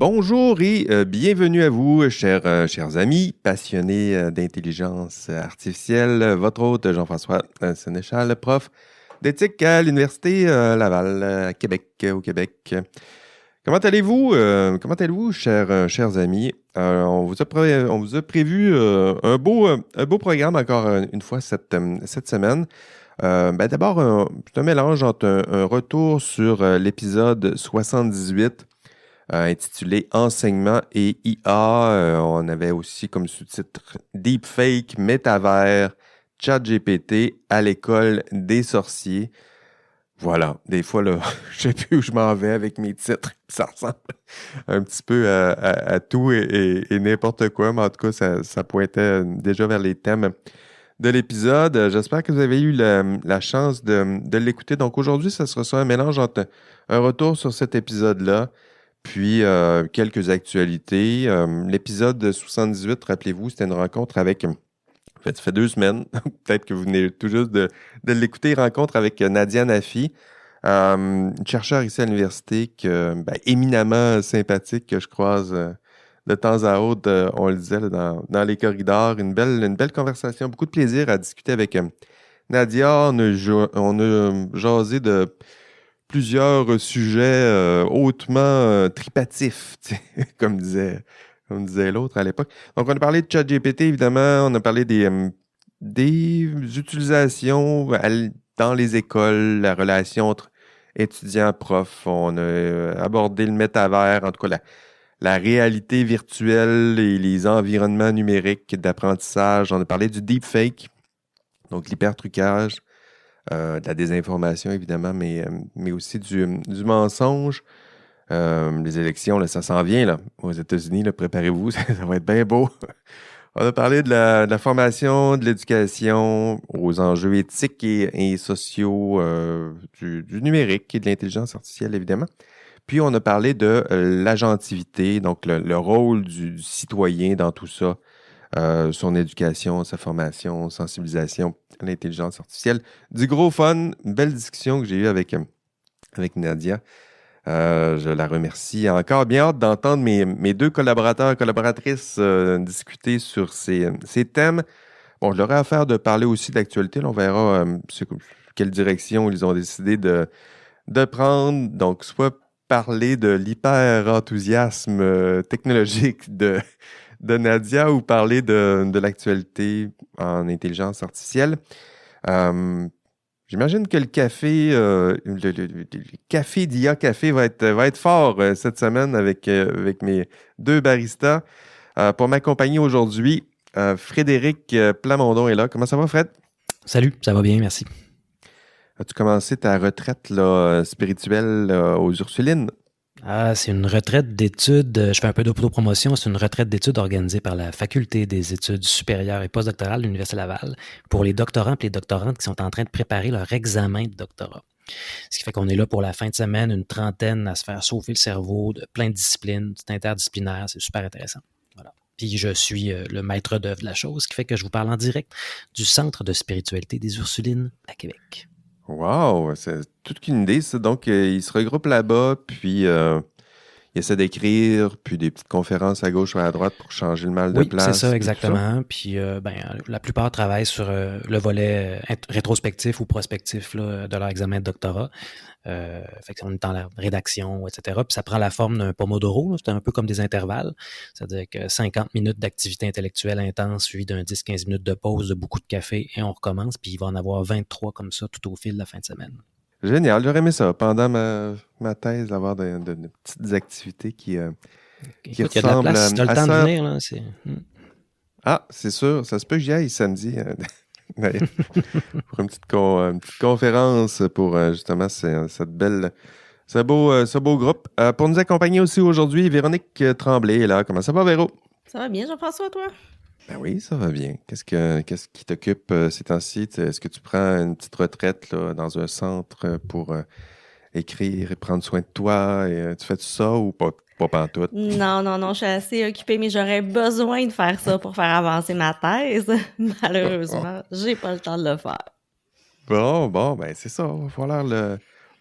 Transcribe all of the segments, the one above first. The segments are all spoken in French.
Bonjour et bienvenue à vous, chers amis passionnés d'intelligence artificielle. Votre hôte Jean-François Sénéchal, prof d'éthique à l'Université Laval, à Québec, au Québec. Comment allez-vous, chers amis? On vous a prévu un beau programme encore une fois cette semaine. D'abord, c'est un mélange entre un retour sur l'épisode 78 intitulé Enseignement et IA. On avait aussi comme sous-titre Deepfake, Métavers, ChatGPT à l'école des sorciers. Voilà, des fois, là, je sais plus où je m'en vais avec mes titres. Ça ressemble un petit peu à tout et n'importe quoi, mais en tout cas, ça pointait déjà vers les thèmes de l'épisode. J'espère que vous avez eu la chance de l'écouter. Donc aujourd'hui, ça sera ça, un mélange entre un retour sur cet épisode-là, puis quelques actualités. L'épisode 78, rappelez-vous, c'était une rencontre avec... En fait, ça fait 2 semaines. Peut-être que vous venez tout juste de l'écouter. Rencontre avec Nadia Nafi, une chercheure ici à l'université éminemment sympathique que je croise de temps à autre. On le disait là, dans les corridors. Une belle conversation. Beaucoup de plaisir à discuter avec Nadia. On a jasé de plusieurs sujets hautement tripatifs, comme disait l'autre à l'époque. Donc, on a parlé de ChatGPT, évidemment. On a parlé des utilisations dans les écoles, la relation entre étudiants-profs. On a abordé le métavers, en tout cas la réalité virtuelle et les environnements numériques d'apprentissage. On a parlé du deepfake, donc l'hypertrucage. De la désinformation, évidemment, mais aussi du mensonge. Les élections, là, ça s'en vient là, aux États-Unis. Là, préparez-vous, ça va être bien beau. On a parlé de la formation, de l'éducation, aux enjeux éthiques et sociaux du numérique et de l'intelligence artificielle, évidemment. Puis, on a parlé de l'agentivité, donc le rôle du citoyen dans tout ça. Son éducation, sa formation, sensibilisation à l'intelligence artificielle. Du gros fun, une belle discussion que j'ai eue avec Nadia. Je la remercie encore. Bien hâte d'entendre mes 2 collaboratrices discuter sur ces thèmes. Bon, je leur ai affaire de parler aussi d'actualité. Là, on verra quelle direction ils ont décidé de prendre. Donc, soit parler de l'hyper-enthousiasme technologique de Nadia ou parler de l'actualité en intelligence artificielle. J'imagine que le café, le café d'IA Café va être fort cette semaine avec mes 2 baristas. Pour m'accompagner aujourd'hui, Frédéric Plamondon est là. Comment ça va, Fred? Salut, ça va bien, merci. As-tu commencé ta retraite spirituelle aux Ursulines? C'est une retraite d'études, je fais un peu d'autopromotion, c'est une retraite d'études organisée par la Faculté des études supérieures et postdoctorales de l'Université Laval pour les doctorants et les doctorantes qui sont en train de préparer leur examen de doctorat. Ce qui fait qu'on est là pour la fin de semaine, une trentaine à se faire chauffer le cerveau de plein de disciplines, c'est interdisciplinaire, c'est super intéressant. Voilà. Puis je suis le maître d'œuvre de la chose, ce qui fait que je vous parle en direct du Centre de spiritualité des Ursulines à Québec. Wow, c'est toute une idée, ça. Donc, ils se regroupent là-bas, puis ils essaient d'écrire, puis des petites conférences à gauche ou à droite pour changer le mal de Oui, place. c'est ça, puis exactement. Puis, la plupart travaillent sur le volet rétrospectif ou prospectif là, de leur examen de doctorat. Fait qu'on est dans la rédaction, etc. Puis ça prend la forme d'un pomodoro. Là. C'est un peu comme des intervalles. C'est-à-dire que 50 minutes d'activité intellectuelle intense suivi d'un 10-15 minutes de pause, de beaucoup de café, et on recommence. Puis il va en avoir 23 comme ça tout au fil de la fin de semaine. Génial, j'aurais aimé ça. Pendant ma thèse, d'avoir de petites activités qui Écoute, il y a de la ressemblent place. Si tu as le temps ça. de venir, là, c'est... Ah, c'est sûr, ça se peut que j'y aille samedi. D'ailleurs, pour une petite conférence pour justement ce beau groupe. Pour nous accompagner aussi aujourd'hui, Véronique Tremblay est là. Comment ça va, Véro? Ça va bien, Jean-François, toi? Ben oui, ça va bien. Qu'est-ce qui t'occupe ces temps-ci? Est-ce que tu prends une petite retraite là, dans un centre pour écrire et prendre soin de toi? Et, tu fais ça ou pas pantoute? Non, je suis assez occupée, mais j'aurais besoin de faire ça pour faire avancer ma thèse. Malheureusement, j'ai pas le temps de le faire. Bon, ben c'est ça. Il va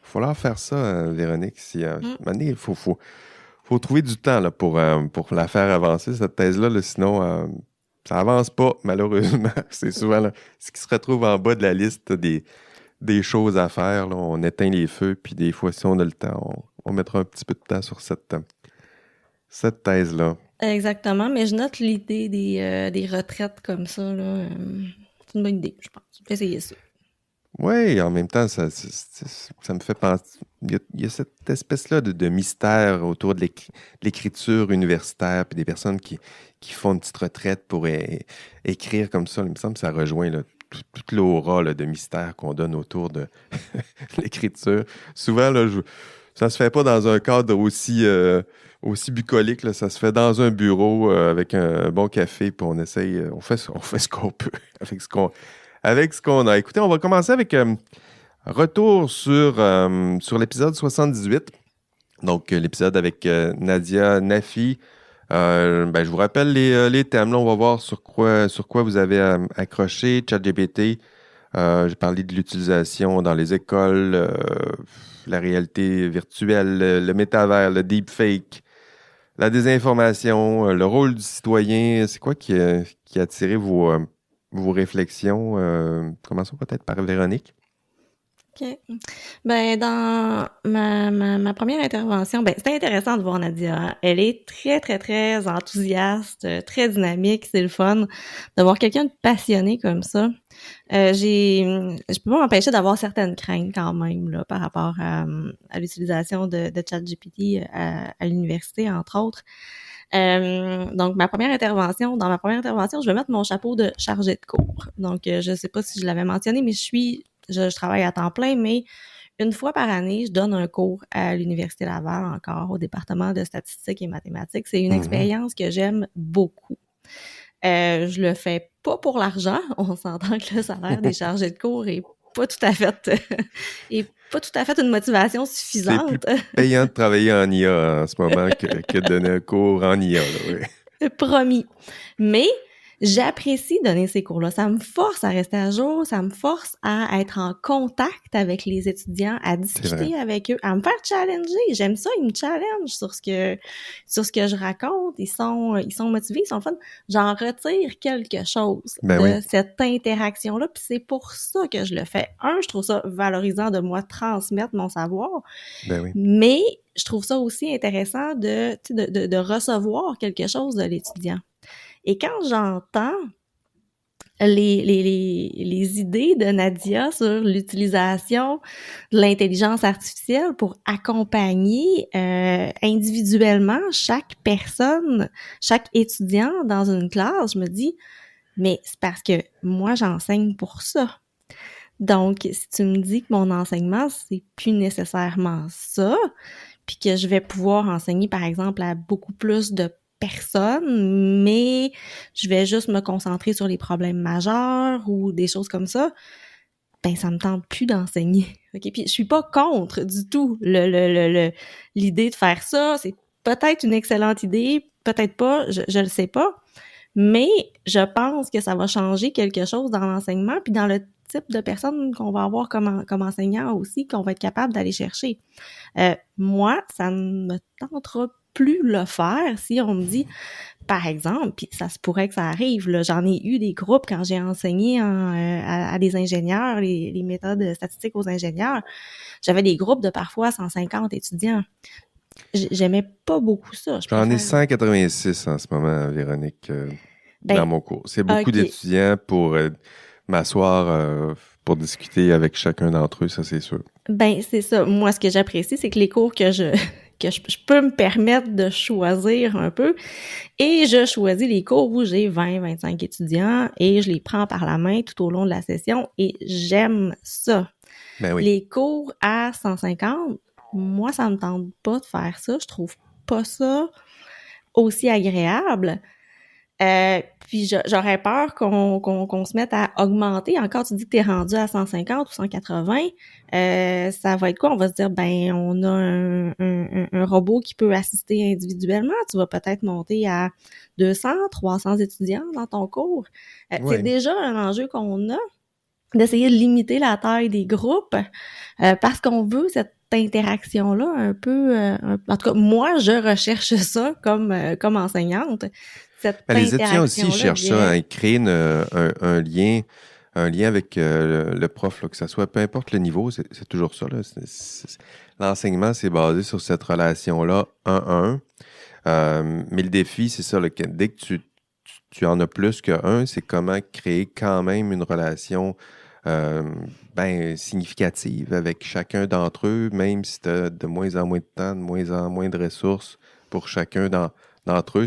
falloir faire ça, Véronique. Si, à un moment donné, il faut faut trouver du temps là, pour la faire avancer, cette thèse-là. Là, sinon, ça avance pas, malheureusement. C'est souvent là, ce qui se retrouve en bas de la liste des choses à faire. Là. On éteint les feux, puis des fois, si on a le temps, on mettra un petit peu de temps sur cette thèse-là. Exactement, mais je note l'idée des retraites comme ça, là. C'est une bonne idée, je pense. Je vais essayer ça. Oui, en même temps, ça me fait penser. Il y a cette espèce-là de mystère autour de l'écriture universitaire, puis des personnes qui font une petite retraite pour écrire comme ça. Il me semble que ça rejoint là, toute l'aura là, de mystère qu'on donne autour de l'écriture. Souvent, là, ça se fait pas dans un cadre aussi bucolique. Là, ça se fait dans un bureau avec un bon café, puis on essaye, on fait ce qu'on peut avec ce qu'on a. Écoutez, on va commencer avec retour sur l'épisode 78. Donc, l'épisode avec Nadia Nafi. Je vous rappelle les thèmes. Là, on va voir sur quoi vous avez accroché. ChatGPT. J'ai parlé de l'utilisation dans les écoles, la réalité virtuelle, le métavers, le deepfake, la désinformation, le rôle du citoyen. C'est quoi qui a attiré vos réflexions? Commençons peut-être par Véronique. OK. Ben, dans ma première intervention, c'était intéressant de voir Nadia. Hein. Elle est très, très, très enthousiaste, très dynamique. C'est le fun de voir quelqu'un de passionné comme ça. Je peux pas m'empêcher d'avoir certaines craintes quand même là, par rapport à l'utilisation de ChatGPT à l'université, entre autres. Donc, dans ma première intervention, je vais mettre mon chapeau de chargée de cours. Donc, je sais pas si je l'avais mentionné, mais je travaille à temps plein, mais une fois par année, je donne un cours à l'Université Laval, encore au département de statistiques et mathématiques. C'est une expérience que j'aime beaucoup. Je le fais pas pour l'argent. On s'entend que le salaire des chargés de cours est pas tout à fait une motivation suffisante. C'est plus payant de travailler en IA en ce moment que de donner un cours en IA. Là, oui. Promis. Mais j'apprécie donner ces cours-là. Ça me force à rester à jour, ça me force à être en contact avec les étudiants, à discuter avec eux, à me faire challenger. J'aime ça, ils me challengent sur ce que je raconte. Ils sont motivés, ils sont fun. J'en retire quelque chose de cette interaction-là, puis c'est pour ça que je le fais. Je trouve ça valorisant de moi transmettre mon savoir, mais je trouve ça aussi intéressant de recevoir quelque chose de l'étudiant. Et quand j'entends les idées de Nadia sur l'utilisation de l'intelligence artificielle pour accompagner individuellement chaque personne, chaque étudiant dans une classe, je me dis, mais c'est parce que moi, j'enseigne pour ça. Donc, si tu me dis que mon enseignement, c'est plus nécessairement ça, puis que je vais pouvoir enseigner, par exemple, à beaucoup plus de personnes, mais je vais juste me concentrer sur les problèmes majeurs ou des choses comme ça, ça me tente plus d'enseigner. OK? Puis je suis pas contre du tout l'idée de faire ça. C'est peut-être une excellente idée, peut-être pas, je le sais pas, mais je pense que ça va changer quelque chose dans l'enseignement puis dans le type de personnes qu'on va avoir comme enseignant aussi, qu'on va être capable d'aller chercher. Moi, ça ne me tentera plus le faire si on me dit, par exemple, puis ça se pourrait que ça arrive, là, j'en ai eu des groupes quand j'ai enseigné à des ingénieurs, les méthodes statistiques aux ingénieurs, j'avais des groupes de parfois 150 étudiants. J'aimais pas beaucoup ça. J'en ai 186 en ce moment, Véronique, dans mon cours. C'est beaucoup d'étudiants pour m'asseoir pour discuter avec chacun d'entre eux, ça c'est sûr. C'est ça. Moi, ce que j'apprécie, c'est que les cours que je peux me permettre de choisir un peu, et je choisis les cours où j'ai 20-25 étudiants et je les prends par la main tout au long de la session et j'aime ça. Les cours à 150, moi, ça me tente pas de faire ça. Je trouve pas ça aussi agréable. Puis j'aurais peur qu'on se mette à augmenter. Encore, tu dis que t'es rendu à 150 ou 180. Ça va être quoi? On va se dire, on a un robot qui peut assister individuellement. Tu vas peut-être monter à 200, 300 étudiants dans ton cours. C'est déjà un enjeu qu'on a, d'essayer de limiter la taille des groupes parce qu'on veut cette interaction-là un peu... en tout cas, moi, je recherche ça comme enseignante. Cette Les étudiants aussi interaction-là, je cherchent ça, dirais. hein, créer un lien avec le prof, là, que ça soit, peu importe le niveau, c'est toujours ça. Là. L'enseignement, c'est basé sur cette relation-là, 1-1. Mais le défi, c'est ça, là, que dès que tu en as plus qu'un, c'est comment créer quand même une relation significative avec chacun d'entre eux, même si tu as de moins en moins de temps, de moins en moins de ressources pour chacun d'entre eux.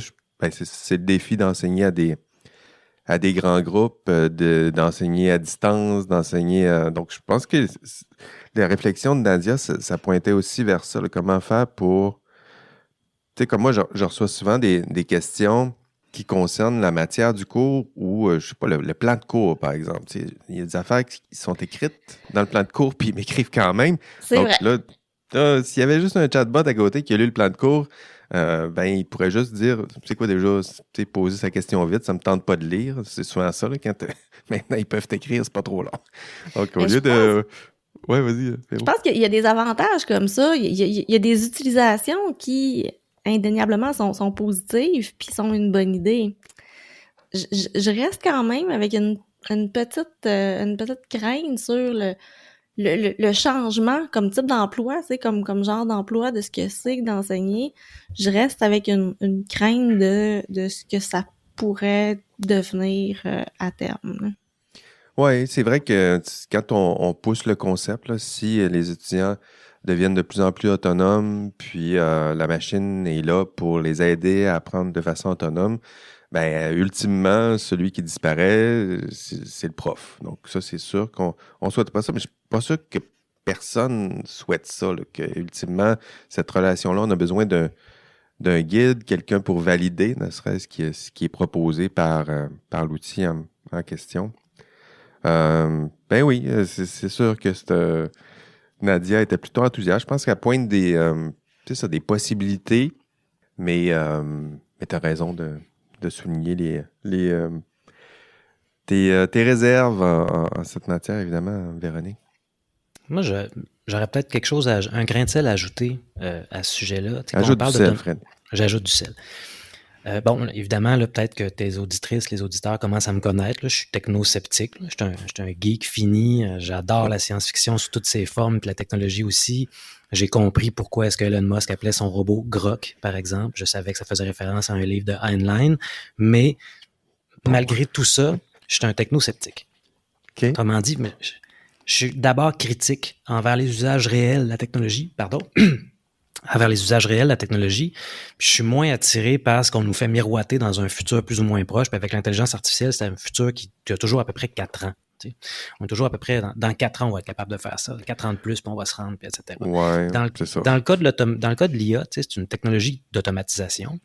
C'est le défi d'enseigner à des grands groupes, d'enseigner à distance, d'enseigner. Donc, je pense que la réflexion de Nadia, ça pointait aussi vers ça, là, comment faire pour. Tu sais, comme moi, je reçois souvent des questions qui concernent la matière du cours ou, je sais pas, le plan de cours, par exemple. Tu sais, il y a des affaires qui sont écrites dans le plan de cours, puis ils m'écrivent quand même. C'est Donc vrai. là, s'il y avait juste un chatbot à côté qui a lu le plan de cours, il pourrait juste dire, tu sais quoi déjà, tu sais, poser sa question vite, ça me tente pas de lire. C'est souvent ça, là, maintenant ils peuvent t'écrire, c'est pas trop long. Donc au Mais lieu de. Ouais, vas-y, je Véro. pense qu'il y a des avantages comme ça. Il y a des utilisations qui, indéniablement, sont positives puis sont une bonne idée. Je reste quand même avec une petite crainte sur le changement comme type d'emploi, tu sais, comme genre d'emploi de ce que c'est que d'enseigner. Je reste avec une crainte de ce que ça pourrait devenir à terme, là. Oui, c'est vrai que quand on pousse le concept, là, si les étudiants deviennent de plus en plus autonomes, puis la machine est là pour les aider à apprendre de façon autonome, ultimement, celui qui disparaît, c'est le prof. Donc ça, c'est sûr qu'on souhaite pas ça, mais je suis pas sûr que personne souhaite ça, là, que ultimement, cette relation-là, on a besoin d'un guide, quelqu'un pour valider, ne serait-ce ce qui est proposé par l'outil en question. Ben oui, c'est sûr que Nadia était plutôt enthousiaste. Je pense qu'elle pointe des possibilités, mais tu as raison de souligner tes réserves en cette matière, évidemment, Véronique. Moi, j'aurais peut-être quelque chose, un grain de sel à ajouter à ce sujet-là. Tu sais, quand on Ajoute du parle sel, Fred. J'ajoute du sel. Bon, évidemment, là, peut-être que tes auditrices, les auditeurs commencent à me connaître. Là, je suis techno-sceptique. Là, je suis un geek fini. J'adore la science-fiction sous toutes ses formes, puis la technologie aussi. J'ai compris pourquoi est-ce que Elon Musk appelait son robot Grok, par exemple. Je savais que ça faisait référence à un livre de Heinlein. Mais malgré tout ça, je suis un techno-sceptique. OK. Autrement dit, je suis d'abord critique envers les usages réels de la technologie, envers les usages réels de la technologie. Puis je suis moins attiré par ce qu'on nous fait miroiter dans un futur plus ou moins proche. Puis avec l'intelligence artificielle, c'est un futur qui a toujours à peu près 4 ans. Tu sais. On est toujours à peu près, dans 4 ans, on va être capable de faire ça. 4 ans de plus, puis on va se rendre, puis etc. Ouais, c'est ça. Dans le cas de l'IA, tu sais, c'est une technologie d'automatisation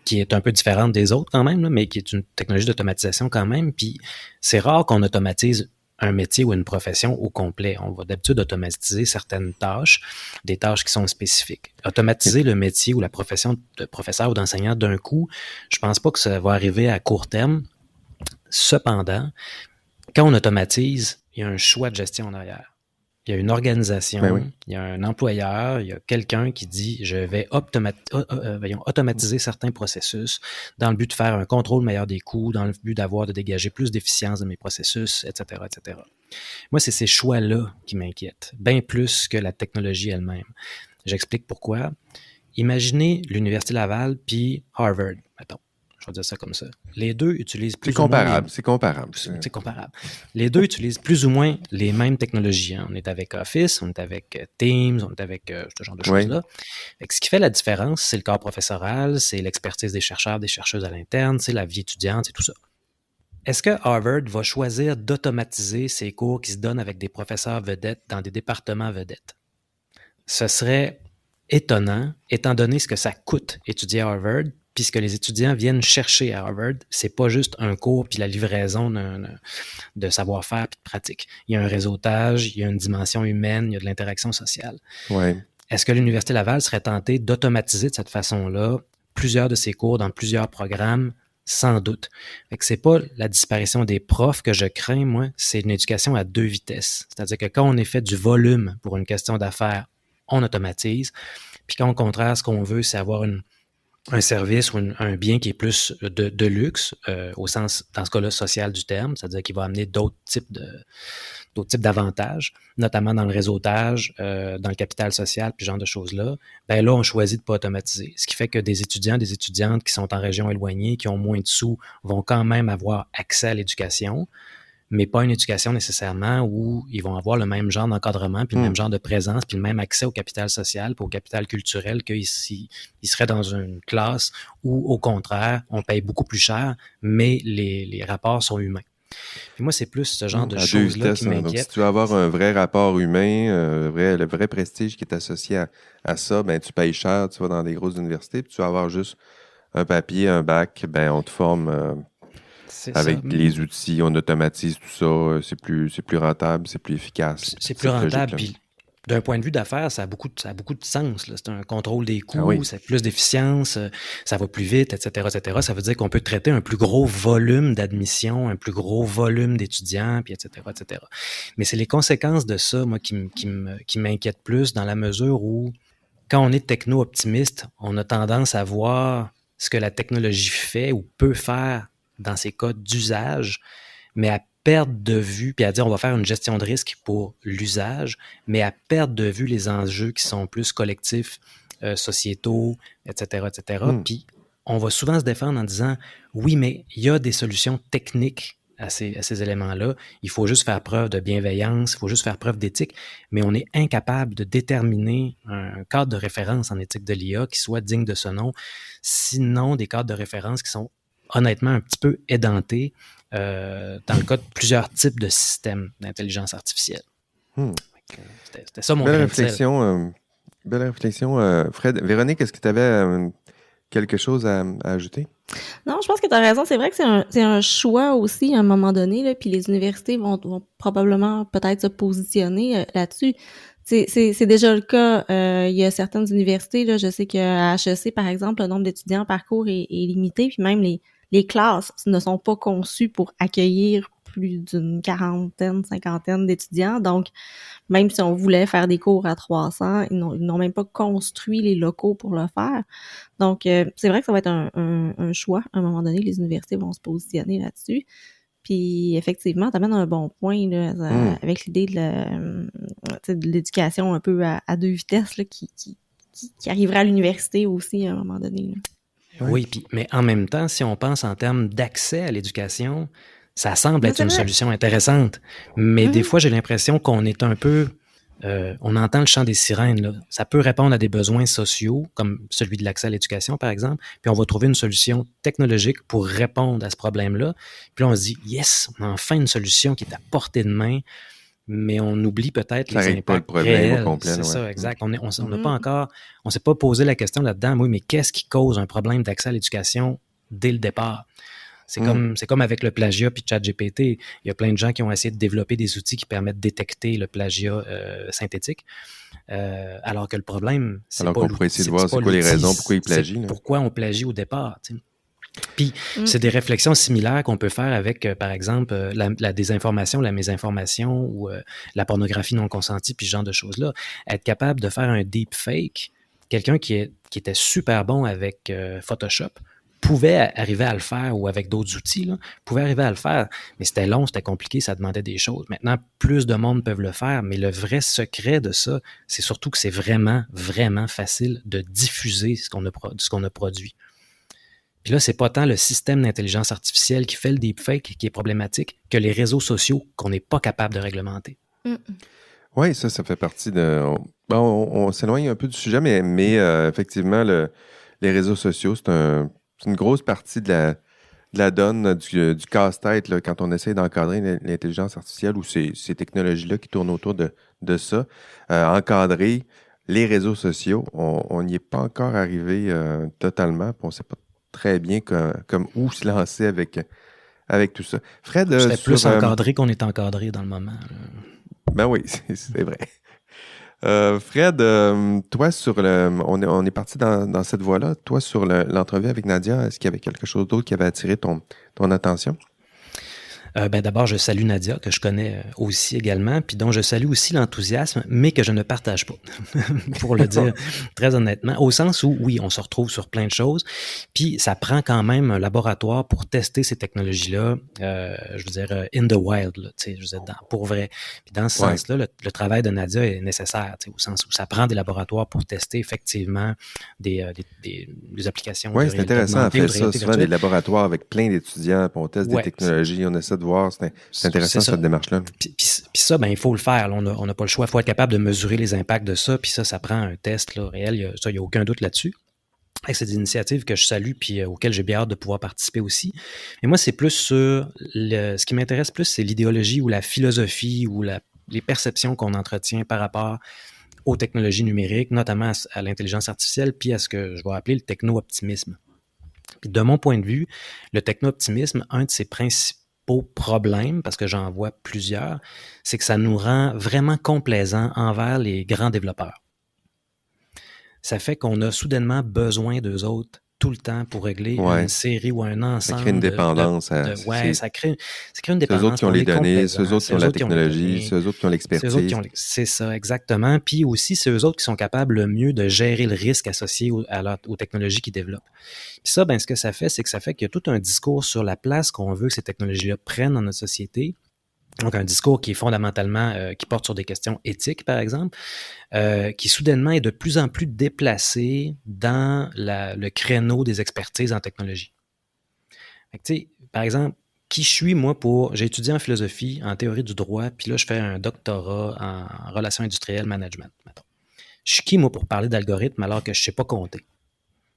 qui est un peu différente des autres quand même, là, mais qui est une technologie d'automatisation quand même. Puis c'est rare qu'on automatise un métier ou une profession au complet. On va d'habitude automatiser certaines tâches, des tâches qui sont spécifiques. Automatiser le métier ou la profession de professeur ou d'enseignant d'un coup, je pense pas que ça va arriver à court terme. Cependant, quand on automatise, il y a un choix de gestion en arrière. Il y a une organisation, Ben oui. il y a un employeur, il y a quelqu'un qui dit je vais automatiser certains processus dans le but de faire un contrôle meilleur des coûts, dans le but de dégager plus d'efficience de mes processus, etc., etc. Moi, c'est ces choix-là qui m'inquiètent, bien plus que la technologie elle-même. J'explique pourquoi. Imaginez l'Université Laval puis Harvard, mettons. Je vais dire ça comme ça. Les deux utilisent plus ou moins... C'est comparable. C'est comparable. Les deux utilisent plus ou moins les mêmes technologies. Hein. On est avec Office, on est avec Teams, on est avec ce genre de choses-là. Oui. Ce qui fait la différence, c'est le corps professoral, c'est l'expertise des chercheurs, des chercheuses à l'interne, c'est la vie étudiante, c'est tout ça. Est-ce que Harvard va choisir d'automatiser ses cours qui se donnent avec des professeurs vedettes dans des départements vedettes? Ce serait étonnant, étant donné ce que ça coûte étudier à Harvard, puis ce que les étudiants viennent chercher à Harvard, c'est pas juste un cours puis la livraison de savoir-faire puis de pratique. Il y a un réseautage, il y a une dimension humaine, il y a de l'interaction sociale. Ouais. Est-ce que l'Université Laval serait tentée d'automatiser de cette façon-là plusieurs de ses cours dans plusieurs programmes sans doute. Fait que c'est pas la disparition des profs que je crains, moi, c'est une éducation à 2 vitesses. C'est-à-dire que quand on est fait du volume pour une question d'affaires, on automatise. Puis quand au contraire, ce qu'on veut, c'est avoir un service ou un bien qui est plus de luxe, au sens, dans ce cas-là, social du terme, c'est-à-dire qu'il va amener d'autres types d'avantages, notamment dans le réseautage, dans le capital social, puis ce genre de choses-là, ben là, on choisit de ne pas automatiser. Ce qui fait que des étudiants, des étudiantes qui sont en région éloignée, qui ont moins de sous, vont quand même avoir accès à l'éducation, mais pas une éducation nécessairement où ils vont avoir le même genre d'encadrement, puis le même genre de présence, puis le même accès au capital social, puis au capital culturel qu'ils seraient dans une classe où, au contraire, on paye beaucoup plus cher, mais les rapports sont humains. Puis moi, c'est plus ce genre de choses-là qui m'inquiètent. Donc, si tu veux avoir un vrai rapport humain, le vrai prestige qui est associé à ça, ben tu payes cher, tu vas dans des grosses universités, puis tu vas avoir juste un papier, un bac, ben on te forme avec les outils, on automatise tout ça, c'est plus rentable, c'est plus efficace. C'est plus rentable, puis d'un point de vue d'affaires, ça a beaucoup de sens. Là. C'est un contrôle des coûts, c'est plus d'efficience, ça va plus vite, etc., etc. Ça veut dire qu'on peut traiter un plus gros volume d'admission, un plus gros volume d'étudiants, puis etc., etc. Mais c'est les conséquences de ça, moi, qui m'inquiètent plus dans la mesure où, quand on est techno-optimiste, on a tendance à voir ce que la technologie fait ou peut faire dans ces cas d'usage, mais à perdre de vue, puis à dire on va faire une gestion de risque pour l'usage, mais à perdre de vue les enjeux qui sont plus collectifs, sociétaux, etc., etc. Puis on va souvent se défendre en disant oui, mais il y a des solutions techniques à ces éléments-là. Il faut juste faire preuve de bienveillance, il faut juste faire preuve d'éthique, mais on est incapable de déterminer un cadre de référence en éthique de l'IA qui soit digne de ce nom, sinon des cadres de référence qui sont honnêtement un petit peu édenté dans le cas de plusieurs types de systèmes d'intelligence artificielle. C'était ça mon belle réflexion. Fred, Véronique, est-ce que tu avais quelque chose à ajouter? Non, je pense que tu as raison. C'est vrai que c'est un choix aussi à un moment donné, là, puis les universités vont probablement peut-être se positionner là-dessus. C'est déjà le cas. Il y a certaines universités, là, je sais qu'à HEC, par exemple, le nombre d'étudiants en parcours est limité, puis même les classes ne sont pas conçues pour accueillir plus d'une cinquantaine d'étudiants. Donc, même si on voulait faire des cours à 300, ils n'ont même pas construit les locaux pour le faire. Donc, c'est vrai que ça va être un choix. À un moment donné, les universités vont se positionner là-dessus. Puis, effectivement, tu amènes un bon point là, avec l'idée de l'éducation un peu à 2 vitesses là, qui arriverait à l'université aussi à un moment donné. Là. Oui, mais en même temps, si on pense en termes d'accès à l'éducation, ça semble être une solution intéressante. Mais des fois, j'ai l'impression qu'on est un peu... on entend le chant des sirènes. Là. Ça peut répondre à des besoins sociaux, comme celui de l'accès à l'éducation, par exemple, puis on va trouver une solution technologique pour répondre à ce problème-là. Puis là, on se dit, yes, on a enfin une solution qui est à portée de main, mais on oublie peut-être les impacts pas le problème réels. au complet. C'est ça, exact. On n'a pas encore... On s'est pas posé la question là-dedans, oui, mais qu'est-ce qui cause un problème d'accès à l'éducation dès le départ? C'est comme avec le plagiat puis ChatGPT. Il y a plein de gens qui ont essayé de développer des outils qui permettent de détecter le plagiat synthétique. Alors que le problème, c'est alors pas qu'on pourrait essayer de voir c'est quoi les raisons pourquoi ils plagient. Pourquoi on plagie au départ, tu sais. Puis, c'est des réflexions similaires qu'on peut faire avec, par exemple, la désinformation, la mésinformation ou la pornographie non consentie, puis ce genre de choses-là. Être capable de faire un deepfake, quelqu'un qui était super bon avec Photoshop, pouvait arriver à le faire, ou avec d'autres outils, là, pouvait arriver à le faire, mais c'était long, c'était compliqué, ça demandait des choses. Maintenant, plus de monde peuvent le faire, mais le vrai secret de ça, c'est surtout que c'est vraiment, vraiment facile de diffuser ce qu'on a produit. Puis là, c'est pas tant le système d'intelligence artificielle qui fait le deepfake qui est problématique que les réseaux sociaux qu'on n'est pas capable de réglementer. Oui, ça fait partie de... On s'éloigne un peu du sujet, mais effectivement, les réseaux sociaux, c'est une grosse partie de la donne du casse-tête là, quand on essaie d'encadrer l'intelligence artificielle ou ces technologies-là qui tournent autour de ça. Encadrer les réseaux sociaux, on n'y est pas encore arrivé totalement, puis on ne sait pas très bien comme où se lancer avec tout ça. Fred, c'était plus encadré qu'on est encadré dans le moment. Ben oui, c'est vrai. Fred, toi, on est parti dans cette voie-là. Toi, sur l'entrevue avec Nadia, est-ce qu'il y avait quelque chose d'autre qui avait attiré ton attention? D'abord, je salue Nadia, que je connais aussi également, puis dont je salue aussi l'enthousiasme, mais que je ne partage pas, pour le dire très honnêtement, au sens où, oui, on se retrouve sur plein de choses, puis ça prend quand même un laboratoire pour tester ces technologies-là, je veux dire, in the wild, là, je veux dire, pour vrai. Puis dans ce sens-là, le travail de Nadia est nécessaire, au sens où ça prend des laboratoires pour tester effectivement des applications. Oui, c'est intéressant, en fait, ça, souvent des laboratoires avec plein d'étudiants, puis on teste des technologies, on essaie de voir, c'est intéressant cette démarche-là. Puis ça, il faut le faire. Là. On n'a pas le choix. Il faut être capable de mesurer les impacts de ça. Puis ça prend un test là, réel. Il n'y a aucun doute là-dessus. C'est des initiatives que je salue puis auxquelles j'ai bien hâte de pouvoir participer aussi. Mais moi, c'est plus sur ce qui m'intéresse plus, c'est l'idéologie ou la philosophie ou les perceptions qu'on entretient par rapport aux technologies numériques, notamment à l'intelligence artificielle, puis à ce que je vais appeler le techno-optimisme. Puis de mon point de vue, le techno-optimisme, un de ses principaux problème, parce que j'en vois plusieurs, c'est que ça nous rend vraiment complaisants envers les grands développeurs. Ça fait qu'on a soudainement besoin d'eux autres tout le temps pour régler une série ou un ensemble. Ça crée une dépendance. Ça crée une dépendance. C'est eux autres qui ont les données, c'est eux autres qui ont la technologie, c'est eux autres qui ont l'expertise. C'est ça, exactement. Puis aussi, c'est eux autres qui sont capables le mieux de gérer le risque associé aux technologies qu'ils développent. Puis ça, ce que ça fait, c'est que ça fait qu'il y a tout un discours sur la place qu'on veut que ces technologies-là prennent dans notre société. Donc, un discours qui est fondamentalement, qui porte sur des questions éthiques, par exemple, qui soudainement est de plus en plus déplacé dans le créneau des expertises en technologie. Fait que, par exemple, qui je suis, moi, j'ai étudié en philosophie, en théorie du droit, puis là, je fais un doctorat en relations industrielles management, mettons. Je suis qui, moi, pour parler d'algorithmes alors que je ne sais pas compter?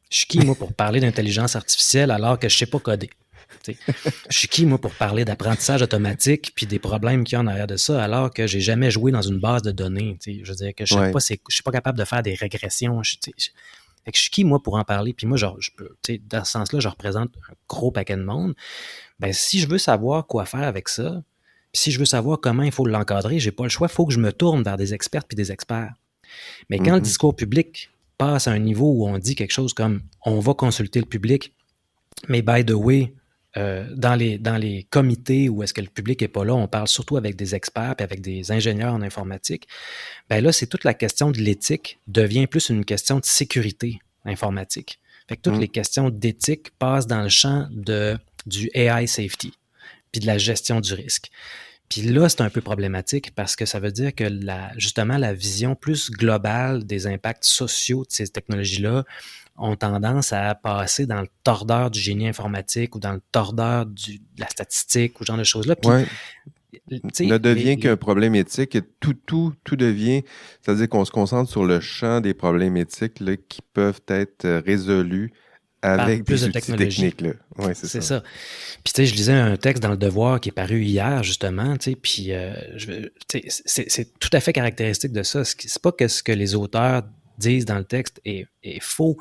Je suis qui, moi, pour parler d'intelligence artificielle alors que je ne sais pas coder? Je suis qui, moi, pour parler d'apprentissage automatique puis des problèmes qu'il y a en arrière de ça, alors que j'ai jamais joué dans une base de données. Je veux dire que je suis pas capable de faire des régressions. Fait que je suis qui, moi, pour en parler? Puis moi, je peux, dans ce sens-là, je représente un gros paquet de monde. Si je veux savoir quoi faire avec ça, puis si je veux savoir comment il faut l'encadrer, j'ai pas le choix. Il faut que je me tourne vers des expertes puis des experts. Mais quand le discours public passe à un niveau où on dit quelque chose comme « on va consulter le public », mais by the way, dans les comités où est-ce que le public n'est pas là, on parle surtout avec des experts et avec des ingénieurs en informatique. Là, c'est toute la question de l'éthique devient plus une question de sécurité informatique. Fait que toutes les questions d'éthique passent dans le champ du AI safety puis de la gestion du risque. Puis là, c'est un peu problématique parce que ça veut dire que justement la vision plus globale des impacts sociaux de ces technologies-là ont tendance à passer dans le tordeur du génie informatique ou dans le tordeur de la statistique ou ce genre de choses-là. Puis, ne devient qu'un problème éthique. Et tout devient, c'est-à-dire qu'on se concentre sur le champ des problèmes éthiques là, qui peuvent être résolus avec plus des de technologie. techniques. Ouais, c'est ça. Puis je lisais un texte dans Le Devoir qui est paru hier, justement, puis c'est tout à fait caractéristique de ça. C'est pas que ce que les auteurs disent dans le texte est faux.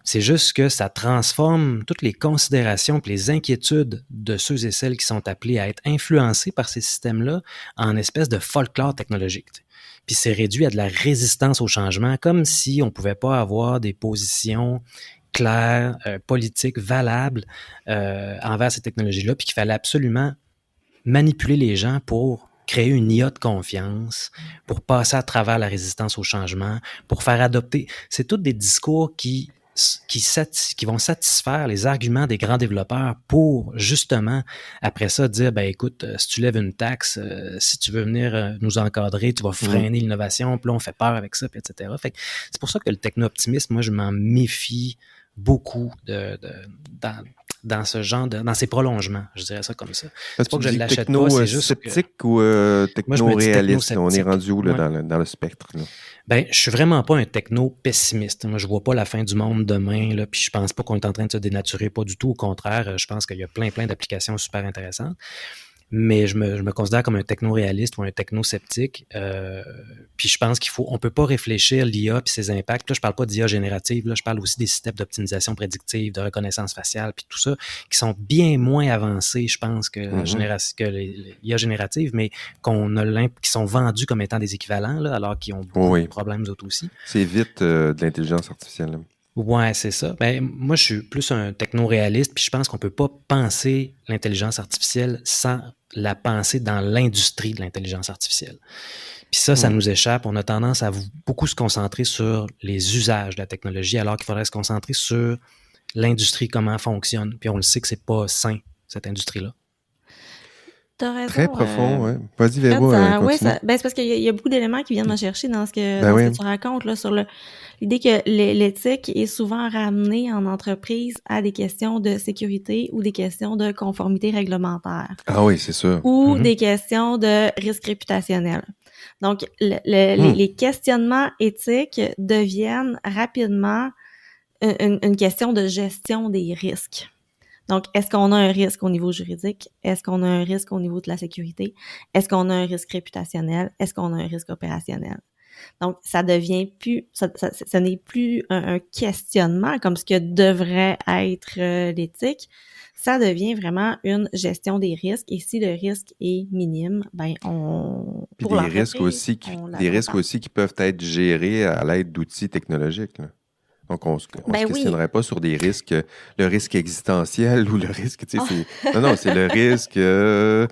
C'est juste que ça transforme toutes les considérations et les inquiétudes de ceux et celles qui sont appelés à être influencés par ces systèmes-là en espèce de folklore technologique. Puis c'est réduit à de la résistance au changement, comme si on ne pouvait pas avoir des positions claires, politiques, valables envers ces technologies-là, puis qu'il fallait absolument manipuler les gens pour créer une IA de confiance, pour passer à travers la résistance au changement, pour faire adopter. C'est tous des discours qui vont satisfaire les arguments des grands développeurs pour justement, après ça, dire, écoute, si tu lèves une taxe, si tu veux venir nous encadrer, tu vas freiner l'innovation, puis là, on fait peur avec ça, puis etc. Fait que c'est pour ça que le techno-optimisme, moi, je m'en méfie beaucoup dans ce genre dans ces prolongements, je dirais ça comme ça. C'est pas que je ne l'achète pas, c'est juste sceptique ou techno-réaliste? On est rendu où là, dans le spectre? Là? Je suis vraiment pas un techno-pessimiste. Moi, je vois pas la fin du monde demain, là, puis je pense pas qu'on est en train de se dénaturer, pas du tout. Au contraire, je pense qu'il y a plein d'applications super intéressantes. mais je me considère comme un techno-réaliste ou un techno-sceptique. Puis je pense on peut pas réfléchir l'IA puis ses impacts. Là, je parle pas d'IA générative, là, je parle aussi des systèmes d'optimisation prédictive, de reconnaissance faciale, puis tout ça, qui sont bien moins avancés, je pense, que l'IA générative, mais qui sont vendus comme étant des équivalents, là, alors qu'ils ont beaucoup de problèmes eux autres aussi. C'est vite de l'intelligence artificielle. Là. Ouais, c'est ça. Ben, moi, je suis plus un techno-réaliste, puis je pense qu'on peut pas penser l'intelligence artificielle sans la penser dans l'industrie de l'intelligence artificielle. Puis ça nous échappe. On a tendance à beaucoup se concentrer sur les usages de la technologie, alors qu'il faudrait se concentrer sur l'industrie, comment elle fonctionne. Puis on le sait que c'est pas sain, cette industrie-là. T'as raison. Très profond, oui. Vas-y, Véro, oui, c'est parce qu'il y a beaucoup d'éléments qui viennent me chercher dans ce que, que tu racontes, là, sur l'idée que l'éthique est souvent ramenée en entreprise à des questions de sécurité ou des questions de conformité réglementaire. Ah oui, c'est sûr. Ou des questions de risque réputationnel. Donc, les questionnements éthiques deviennent rapidement une question de gestion des risques. Donc, est-ce qu'on a un risque au niveau juridique? Est-ce qu'on a un risque au niveau de la sécurité? Est-ce qu'on a un risque réputationnel? Est-ce qu'on a un risque opérationnel? Donc, ça devient plus, ce n'est plus un questionnement comme ce que devrait être l'éthique. Ça devient vraiment une gestion des risques. Et si le risque est minime, ben Puis des risques aussi qui peuvent être gérés à l'aide d'outils technologiques. Là. Donc, on ne se questionnerait pas sur des risques, le risque existentiel ou le risque, tu sais, non, c'est le risque de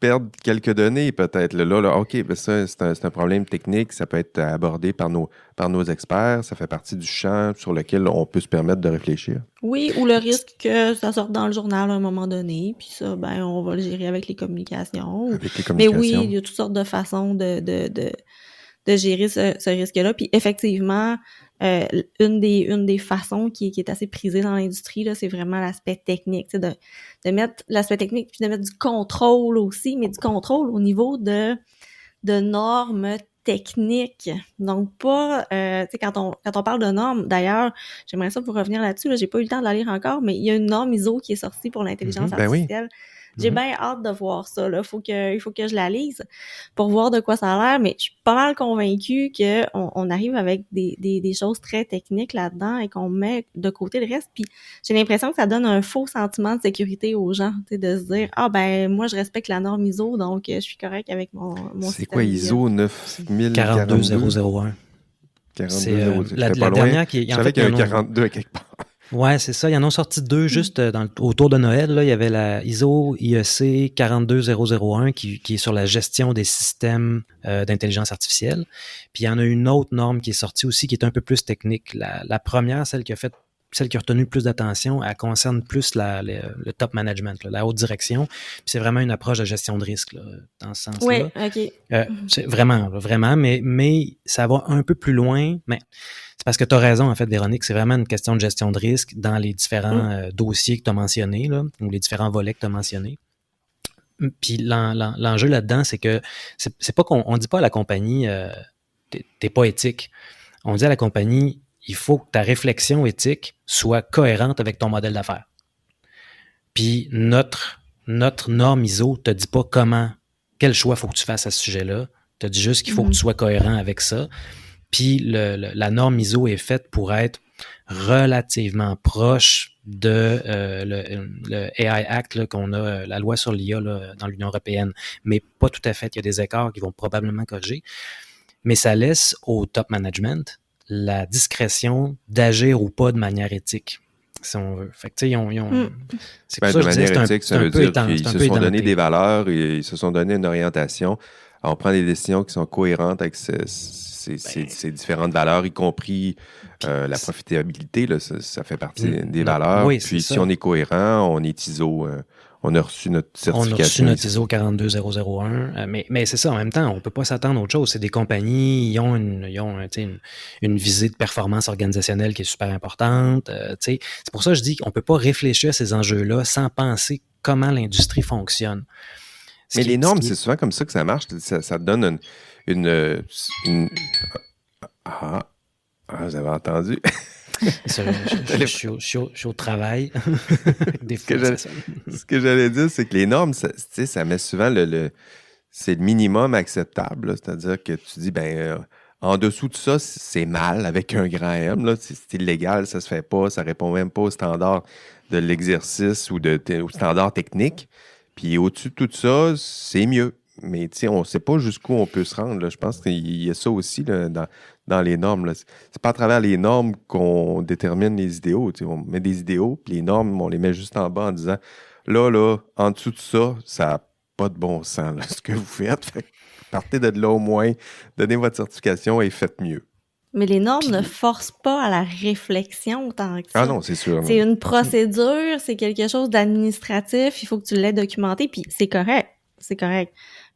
perdre quelques données, peut-être. Là, OK, ben ça, c'est un problème technique, ça peut être abordé par nos experts, ça fait partie du champ sur lequel on peut se permettre de réfléchir. Oui, ou le risque que ça sorte dans le journal à un moment donné, puis ça, ben, on va le gérer avec les communications. Mais oui, il y a toutes sortes de façons de gérer ce risque-là. Puis effectivement, une des façons qui est assez prisée dans l'industrie, là, c'est vraiment l'aspect technique, de mettre l'aspect technique, puis de mettre du contrôle aussi, mais du contrôle au niveau de normes techniques. Donc pas, tu sais, quand on parle de normes, d'ailleurs, j'aimerais ça pour revenir là-dessus, là, j'ai pas eu le temps de la lire encore, mais il y a une norme ISO qui est sortie pour l'intelligence artificielle. J'ai bien hâte de voir ça, là. Il faut que je la lise pour voir de quoi ça a l'air, mais je suis pas mal convaincue qu'on arrive avec des choses très techniques là-dedans et qu'on met de côté le reste. Puis j'ai l'impression que ça donne un faux sentiment de sécurité aux gens, tu sais, de se dire, ah ben, moi, je respecte la norme ISO, donc je suis correct avec mon C'est quoi ISO 9042? 42001. C'est la dernière qui est... Je savais qu'il y a un 42 à quelque part. Ouais, c'est ça. Ils en ont sorti deux juste autour de Noël. Là, il y avait la ISO IEC 42001 qui est sur la gestion des systèmes d'intelligence artificielle. Puis il y en a une autre norme qui est sortie aussi qui est un peu plus technique. La première, celle qui a retenu plus d'attention, elle concerne plus le top management, là, la haute direction. Puis c'est vraiment une approche de gestion de risque là, dans ce sens-là. Oui, OK. C'est vraiment, mais ça va un peu plus loin. Mais c'est parce que tu as raison, en fait, Véronique, c'est vraiment une question de gestion de risque dans les différents dossiers que tu as mentionnés, là, ou les différents volets que tu as mentionnés. Puis l'enjeu là-dedans, c'est que c'est pas on dit pas à la compagnie t'es pas éthique. On dit à la compagnie, il faut que ta réflexion éthique soit cohérente avec ton modèle d'affaires. Puis notre norme ISO te dit pas quel choix faut que tu fasses à ce sujet-là. Te dit juste qu'il faut que tu sois cohérent avec ça. Puis la norme ISO est faite pour être relativement proche de le AI Act là, qu'on a, la loi sur l'IA là, dans l'Union européenne, mais pas tout à fait. Il y a des écarts qui vont probablement corriger. Mais ça laisse au top management la discrétion d'agir ou pas de manière éthique, si on veut. Fait que, tu sais, c'est pour ça que je disais, éthique, ça veut dire qu'ils se sont donné des valeurs et ils se sont donné une orientation. Alors, on prend des décisions qui sont cohérentes avec ces différentes valeurs, y compris la profitabilité. Là, ça fait partie des valeurs. Oui, puis, si on est cohérent, on est ISO... on a reçu notre certification. On a reçu notre ISO 42001, mais c'est ça, en même temps, on ne peut pas s'attendre à autre chose. C'est des compagnies, ils ont une visée de performance organisationnelle qui est super importante. C'est pour ça que je dis qu'on ne peut pas réfléchir à ces enjeux-là sans penser comment l'industrie fonctionne. Mais les normes, c'est souvent comme ça que ça marche. Ça te donne une... Ah, vous avez entendu? Je suis au travail. Des fois, ce que j'allais dire, c'est que les normes, ça met souvent c'est le minimum acceptable. Là. C'est-à-dire que tu dis, en dessous de ça, c'est mal avec un grand M. Là. C'est illégal, ça se fait pas, ça répond même pas aux standards de l'exercice ou aux standards techniques. Puis au-dessus de tout ça, c'est mieux. Mais on ne sait pas jusqu'où on peut se rendre. Là. Je pense qu'il y a ça aussi là, dans les normes. Là. C'est pas à travers les normes qu'on détermine les idéaux. On met des idéaux, puis les normes, on les met juste en bas en disant là, en dessous de ça, ça n'a pas de bon sens, là, ce que vous faites. Fait que partez de là au moins, donnez votre certification et faites mieux. Mais les normes ne forcent pas à la réflexion tant que ça. Ah non, c'est sûr. C'est une procédure, c'est quelque chose d'administratif, il faut que tu l'aies documenté, puis c'est correct.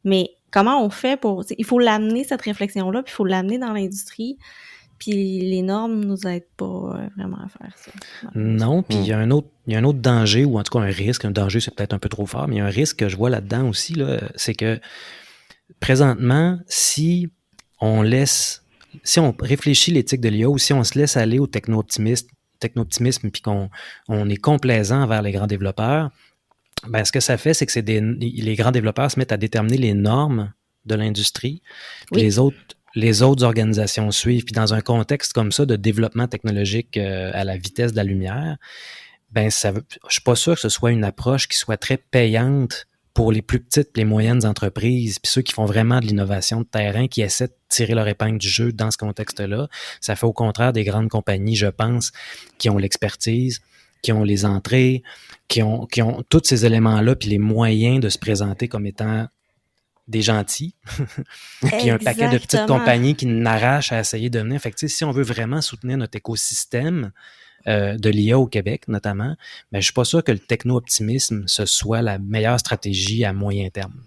Mais comment on fait il faut l'amener, cette réflexion-là, puis il faut l'amener dans l'industrie, puis les normes nous aident pas vraiment à faire ça. Non, puis il y a un autre danger, ou en tout cas un risque. Un danger, c'est peut-être un peu trop fort, mais il y a un risque que je vois là-dedans aussi, là, c'est que présentement, si on réfléchit l'éthique de l'IA ou si on se laisse aller au techno-optimisme puis qu'on est complaisant envers les grands développeurs, ce que ça fait, c'est que les grands développeurs se mettent à déterminer les normes de l'industrie, puis les autres organisations suivent. Puis dans un contexte comme ça de développement technologique à la vitesse de la lumière, je suis pas sûr que ce soit une approche qui soit très payante pour les plus petites et les moyennes entreprises, puis ceux qui font vraiment de l'innovation de terrain, qui essaient de tirer leur épingle du jeu dans ce contexte-là. Ça fait au contraire des grandes compagnies, je pense, qui ont l'expertise, qui ont les entrées, qui ont tous ces éléments-là, puis les moyens de se présenter comme étant des gentils. Puis un paquet de petites compagnies qui n'arrachent à essayer de venir. Fait que, si on veut vraiment soutenir notre écosystème, de l'IA au Québec notamment, mais je suis pas sûr que le techno-optimisme, ce soit la meilleure stratégie à moyen terme.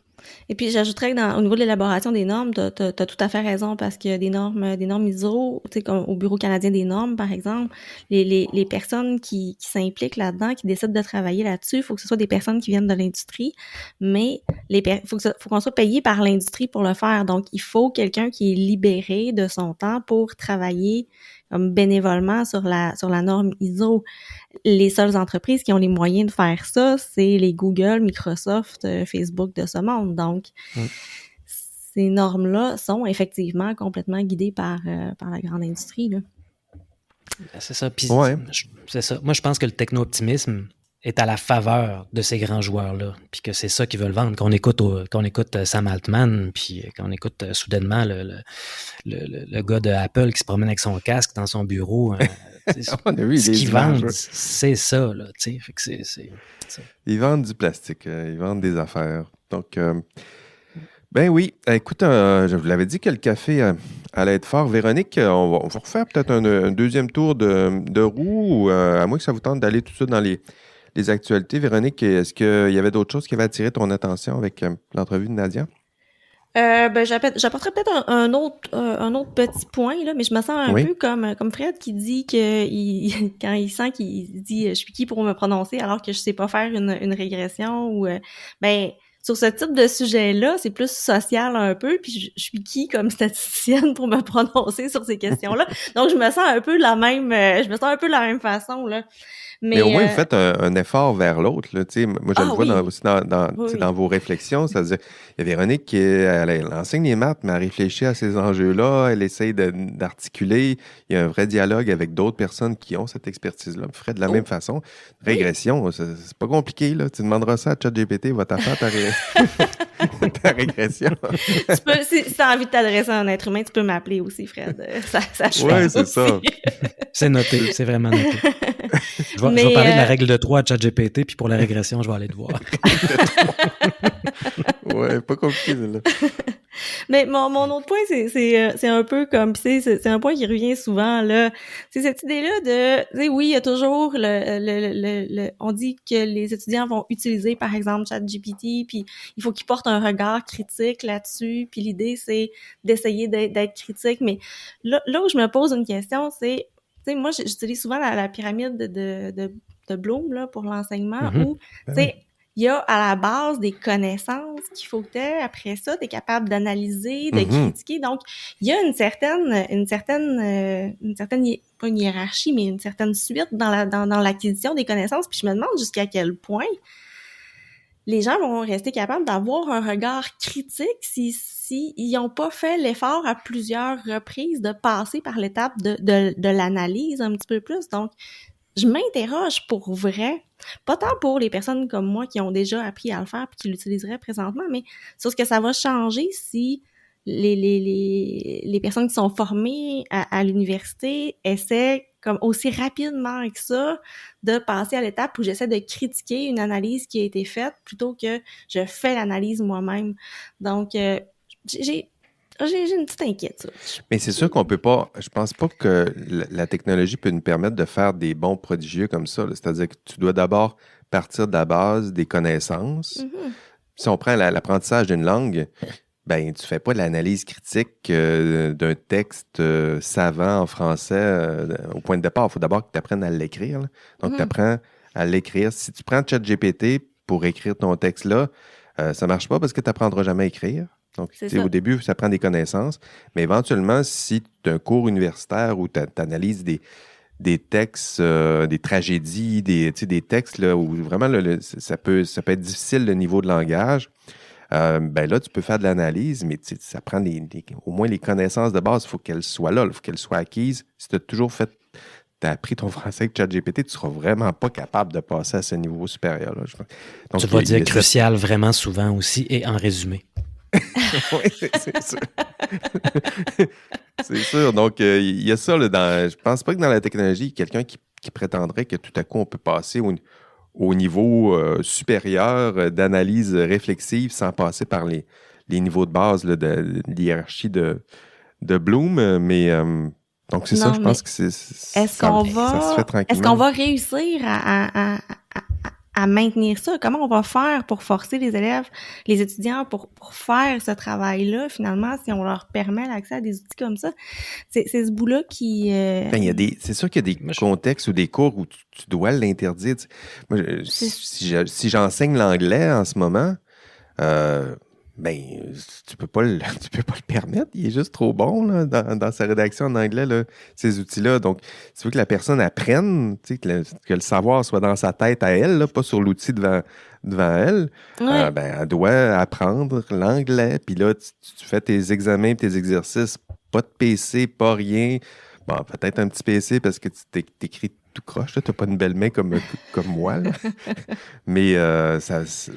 Et puis, j'ajouterais que au niveau de l'élaboration des normes, t'as tout à fait raison, parce qu'il y a des normes ISO, tu sais, comme au Bureau canadien des normes, par exemple, les personnes qui s'impliquent là-dedans, qui décident de travailler là-dessus, il faut que ce soit des personnes qui viennent de l'industrie, mais faut qu'on soit payé par l'industrie pour le faire. Donc, il faut quelqu'un qui est libéré de son temps pour travailler comme bénévolement sur la norme ISO. Les seules entreprises qui ont les moyens de faire ça, c'est les Google, Microsoft, Facebook de ce monde. Donc, ces normes-là sont effectivement complètement guidées par la grande industrie, là. C'est ça. Puis, c'est ça. Moi, je pense que le techno-optimisme est à la faveur de ces grands joueurs-là, puis que c'est ça qu'ils veulent vendre. Qu'on écoute Sam Altman, puis qu'on écoute soudainement le gars de Apple qui se promène avec son casque dans son bureau. Ce qu'ils vendent, c'est ça, là. Fait que c'est ça. Ils vendent du plastique, ils vendent des affaires. Donc, oui. Écoute, je vous l'avais dit que le café allait être fort. Véronique, on va refaire peut-être un deuxième tour de roue, ou, à moins que ça vous tente d'aller tout de suite dans les actualités. Véronique, est-ce qu'il y avait d'autres choses qui avaient attiré ton attention avec l'entrevue de Nadia? J'apporterais peut-être un autre petit point, là, mais je me sens un peu comme Fred qui dit que quand il sent qu'il dit je suis qui pour me prononcer alors que je sais pas faire une régression, ou sur ce type de sujet-là, c'est plus social un peu, puis je suis qui comme statisticienne pour me prononcer sur ces questions-là. Donc je me sens un peu de la même façon, là. Mais au moins, vous faites un effort vers l'autre. Là, moi, je le vois aussi dans vos réflexions. C'est-à-dire, il y a Véronique qui elle enseigne les maths, mais elle réfléchit à ces enjeux-là. Elle essaye d'articuler. Il y a un vrai dialogue avec d'autres personnes qui ont cette expertise-là. Vous ferez de la même façon. Régression, c'est pas compliqué. Là. Tu demanderas ça à ChatGPT, va t'affaire ta régression. Si tu as envie de t'adresser à un être humain, tu peux m'appeler aussi, Fred. Oui, c'est ça. C'est noté, c'est vraiment noté. Je vais parler de la règle de 3 à ChatGPT, puis pour la régression, je vais aller te voir. Ouais, pas compliqué, là. Mais mon autre point, c'est un peu comme, c'est un point qui revient souvent, là. C'est cette idée-là de, oui, il y a toujours on dit que les étudiants vont utiliser, par exemple, ChatGPT, puis il faut qu'ils portent un regard critique là-dessus, puis l'idée, c'est d'essayer d'être critique. Mais là où je me pose une question, c'est, moi, j'utilise souvent la pyramide de Bloom, là, pour l'enseignement, où, il y a à la base des connaissances qu'il faut que tu aies. Après ça, tu es capable d'analyser, de Mhm. critiquer. Donc, il y a une certaine, pas une hiérarchie, mais une certaine suite dans l'acquisition des connaissances. Puis je me demande jusqu'à quel point les gens vont rester capables d'avoir un regard critique si ils n'ont pas fait l'effort à plusieurs reprises de passer par l'étape de l'analyse un petit peu plus. Donc, je m'interroge pour vrai, pas tant pour les personnes comme moi qui ont déjà appris à le faire et qui l'utiliseraient présentement, mais sur ce que ça va changer si les personnes qui sont formées à l'université essaient comme aussi rapidement que ça de passer à l'étape où j'essaie de critiquer une analyse qui a été faite plutôt que je fais l'analyse moi-même. Donc, j'ai une petite inquiétude. Mais c'est sûr qu'on peut pas, je pense pas que la technologie peut nous permettre de faire des bons prodigieux comme ça, là. C'est-à-dire que tu dois d'abord partir de la base des connaissances. Mhm. Si on prend l'apprentissage d'une langue, ben tu fais pas de l'analyse critique d'un texte savant en français au point de départ. Il faut d'abord que tu apprennes à l'écrire, là. Donc, tu Mhm. apprends à l'écrire. Si tu prends ChatGPT pour écrire ton texte-là, ça marche pas parce que tu n'apprendras jamais à écrire. Donc, C'est tu sais, ça. au début, ça prend des connaissances. Mais éventuellement, si tu as un cours universitaire où tu analyses des textes, des tragédies, tu sais, des textes là, où vraiment ça peut être difficile le niveau de langage, ben là, tu peux faire de l'analyse, mais tu sais, ça prend au moins les connaissances de base. Il faut qu'elles soient là, il faut qu'elles soient acquises. Si tu as toujours t'as appris ton français avec ChatGPT, tu ne seras vraiment pas capable de passer à ce niveau supérieur, là, je pense. Donc, Tu vas il y dire a crucial vraiment souvent aussi et en résumé. Oui, c'est sûr. C'est sûr. Donc, il y a ça. Je pense pas que dans la technologie, il y a quelqu'un qui prétendrait que tout à coup, on peut passer au niveau supérieur d'analyse réflexive sans passer par les niveaux de base là, de l'hiérarchie de Bloom. Mais donc, c'est ça, Non, je mais pense que est-ce qu'on ça se fait est-ce qu'on tranquillement. va réussir à maintenir ça? Comment on va faire pour forcer les élèves, les étudiants pour faire ce travail-là, finalement, si on leur permet l'accès à des outils comme ça? C'est ce bout-là qui... Ben, c'est sûr qu'il y a des Moi, contextes ou des cours où tu dois l'interdire. Tu sais. Moi, c'est- si j'enseigne l'anglais en ce moment, euh, ben, tu peux pas tu peux pas le permettre. Il est juste trop bon là, dans sa rédaction en anglais, là, ces outils-là. Donc, si tu veux que la personne apprenne, tu sais, que le savoir soit dans sa tête à elle, là, pas sur l'outil devant elle, ouais. ben, elle doit apprendre l'anglais. Puis là, tu fais tes examens, tes exercices, pas de PC, pas rien. Bon, peut-être un petit PC parce que tu t'écris tout croche, tu n'as pas une belle main comme moi, là. Mais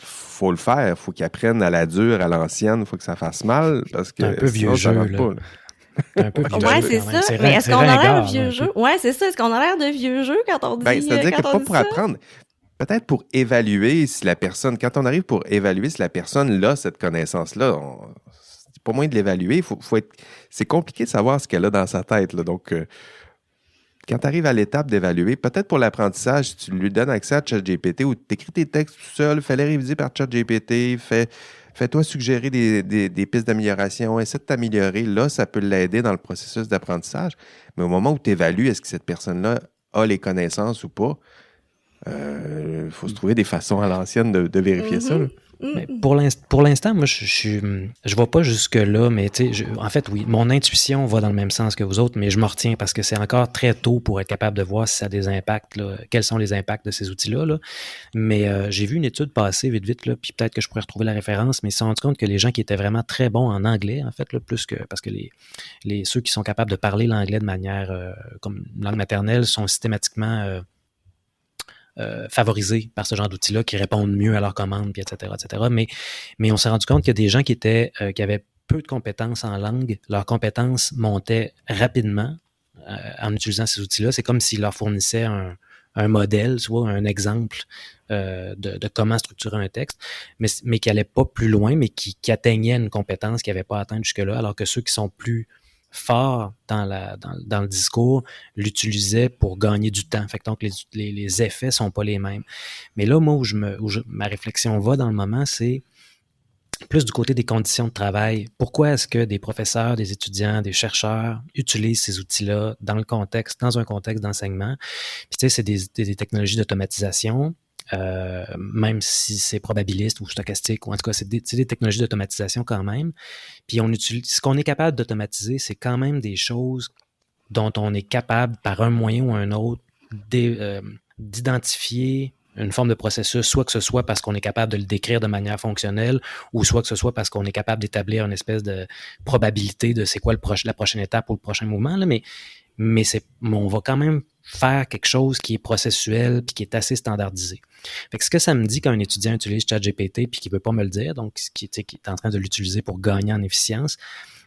faut le faire. Faut qu'il apprenne à la dure, à l'ancienne. Faut que ça fasse mal parce c'est un que peu vieux sinon, ça jeu, rentre là. pas, là. C'est un peu vieux Ouais, jeu c'est quand même. ça. Mais est-ce C'est qu'on a l'air ringard, là, vieux un jeu? peu. Ouais, c'est ça. Est-ce qu'on a l'air de vieux jeu quand on Ben, dit, c'est-à-dire que quand on pas dit pour ça? apprendre, peut-être pour évaluer si la personne, quand on arrive pour évaluer si la personne a cette connaissance-là, c'est pas moins de l'évaluer. C'est compliqué de savoir ce qu'elle a dans sa tête, là. Donc, quand tu arrives à l'étape d'évaluer, peut-être pour l'apprentissage, si tu lui donnes accès à ChatGPT ou tu écris tes textes tout seul, fais-les réviser par ChatGPT, fais-toi suggérer des pistes d'amélioration, essaie de t'améliorer. Là, ça peut l'aider dans le processus d'apprentissage. Mais au moment où tu évalues, est-ce que cette personne-là a les connaissances ou pas? Il faut se trouver des façons à l'ancienne de vérifier ça, là. Mais pour l'instant, moi, je vais pas jusque-là, mais tu sais, en fait, oui, mon intuition va dans le même sens que vous autres, mais je m'en retiens parce que c'est encore très tôt pour être capable de voir si ça a des impacts, là, quels sont les impacts de ces outils-là, là. Mais j'ai vu une étude passer vite, là, puis peut-être que je pourrais retrouver la référence, mais ils se sont rendus compte que les gens qui étaient vraiment très bons en anglais, en fait, là, plus que, parce que ceux qui sont capables de parler l'anglais de manière comme langue maternelle sont systématiquement favorisés par ce genre d'outils-là, qui répondent mieux à leurs commandes, puis etc., etc. Mais on s'est rendu compte qu'il y a des gens qui avaient peu de compétences en langue. Leurs compétences montaient rapidement en utilisant ces outils-là. C'est comme s'ils leur fournissaient un modèle, soit un exemple de comment structurer un texte, mais qui n'allait pas plus loin, mais qui atteignait une compétence qu'ils n'avaient pas atteinte jusque-là, alors que ceux qui sont plus forts dans le discours l'utilisaient pour gagner du temps. Fait que donc, les effets sont pas les mêmes. Mais là, moi, ma réflexion va dans le moment, c'est plus du côté des conditions de travail. Pourquoi est-ce que des professeurs, des étudiants, des chercheurs utilisent ces outils-là dans un contexte d'enseignement? Puis tu sais, c'est des technologies d'automatisation. même si c'est probabiliste ou stochastique, ou en tout cas, c'est des technologies d'automatisation quand même. Puis ce qu'on est capable d'automatiser, c'est quand même des choses dont on est capable, par un moyen ou un autre, d'identifier une forme de processus, soit que ce soit parce qu'on est capable de le décrire de manière fonctionnelle, ou soit que ce soit parce qu'on est capable d'établir une espèce de probabilité de c'est quoi la prochaine étape ou le prochain mouvement, là, mais on va quand même faire quelque chose qui est processuel puis qui est assez standardisé. Fait que ce que ça me dit quand un étudiant utilise ChatGPT puis qu'il ne veut pas me le dire, donc qui est en train de l'utiliser pour gagner en efficience,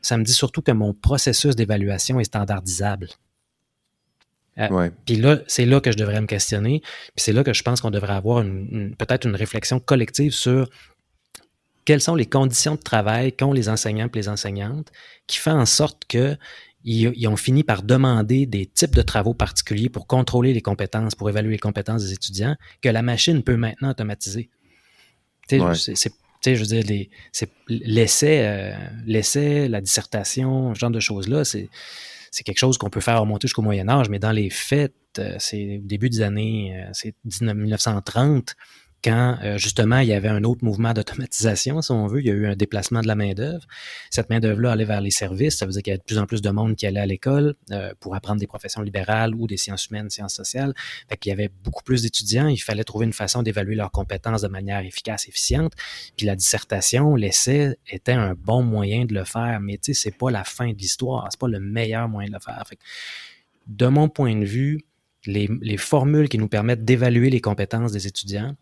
ça me dit surtout que mon processus d'évaluation est standardisable. Ouais. Puis là, c'est là que je devrais me questionner, puis c'est là que je pense qu'on devrait avoir peut-être une réflexion collective sur quelles sont les conditions de travail qu'ont les enseignants et les enseignantes qui fait en sorte que ils ont fini par demander des types de travaux particuliers pour contrôler les compétences, pour évaluer les compétences des étudiants, que la machine peut maintenant automatiser. Tu sais, je veux dire, l'essai, la dissertation, ce genre de choses-là, c'est quelque chose qu'on peut faire remonter jusqu'au Moyen Âge, mais dans les faits, c'est au début des années, c'est 1930, quand justement il y avait un autre mouvement d'automatisation, si on veut, il y a eu un déplacement de la main-d'œuvre. Cette main-d'œuvre-là allait vers les services, ça veut dire qu'il y avait de plus en plus de monde qui allait à l'école pour apprendre des professions libérales ou des sciences humaines, sciences sociales. Fait qu'il y avait beaucoup plus d'étudiants, il fallait trouver une façon d'évaluer leurs compétences de manière efficace, efficiente. Puis la dissertation, l'essai était un bon moyen de le faire, mais tu sais, c'est pas la fin de l'histoire, c'est pas le meilleur moyen de le faire. Fait que, de mon point de vue, les formules qui nous permettent d'évaluer les compétences des étudiants,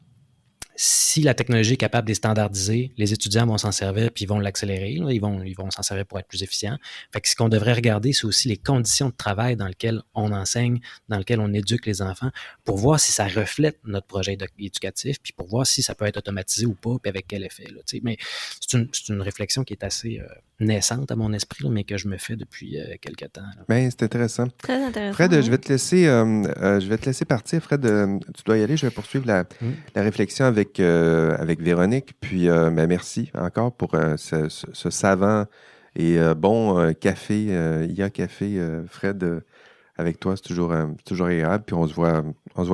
si la technologie est capable de les standardiser, les étudiants vont s'en servir puis ils vont l'accélérer. Là, ils vont s'en servir pour être plus efficients. Fait que ce qu'on devrait regarder, c'est aussi les conditions de travail dans lesquelles on enseigne, dans lesquelles on éduque les enfants, pour voir si ça reflète notre projet éducatif, puis pour voir si ça peut être automatisé ou pas, puis avec quel effet. Là, mais c'est une réflexion qui est assez naissante à mon esprit, là, mais que je me fais depuis quelques temps. Bien, c'est intéressant. Très intéressant. Fred, je vais te laisser partir. Fred, tu dois y aller. Je vais poursuivre la réflexion avec Véronique. Puis, merci encore pour ce savant et bon café, IA Café, Fred. Avec toi, c'est toujours agréable. Puis, on se voit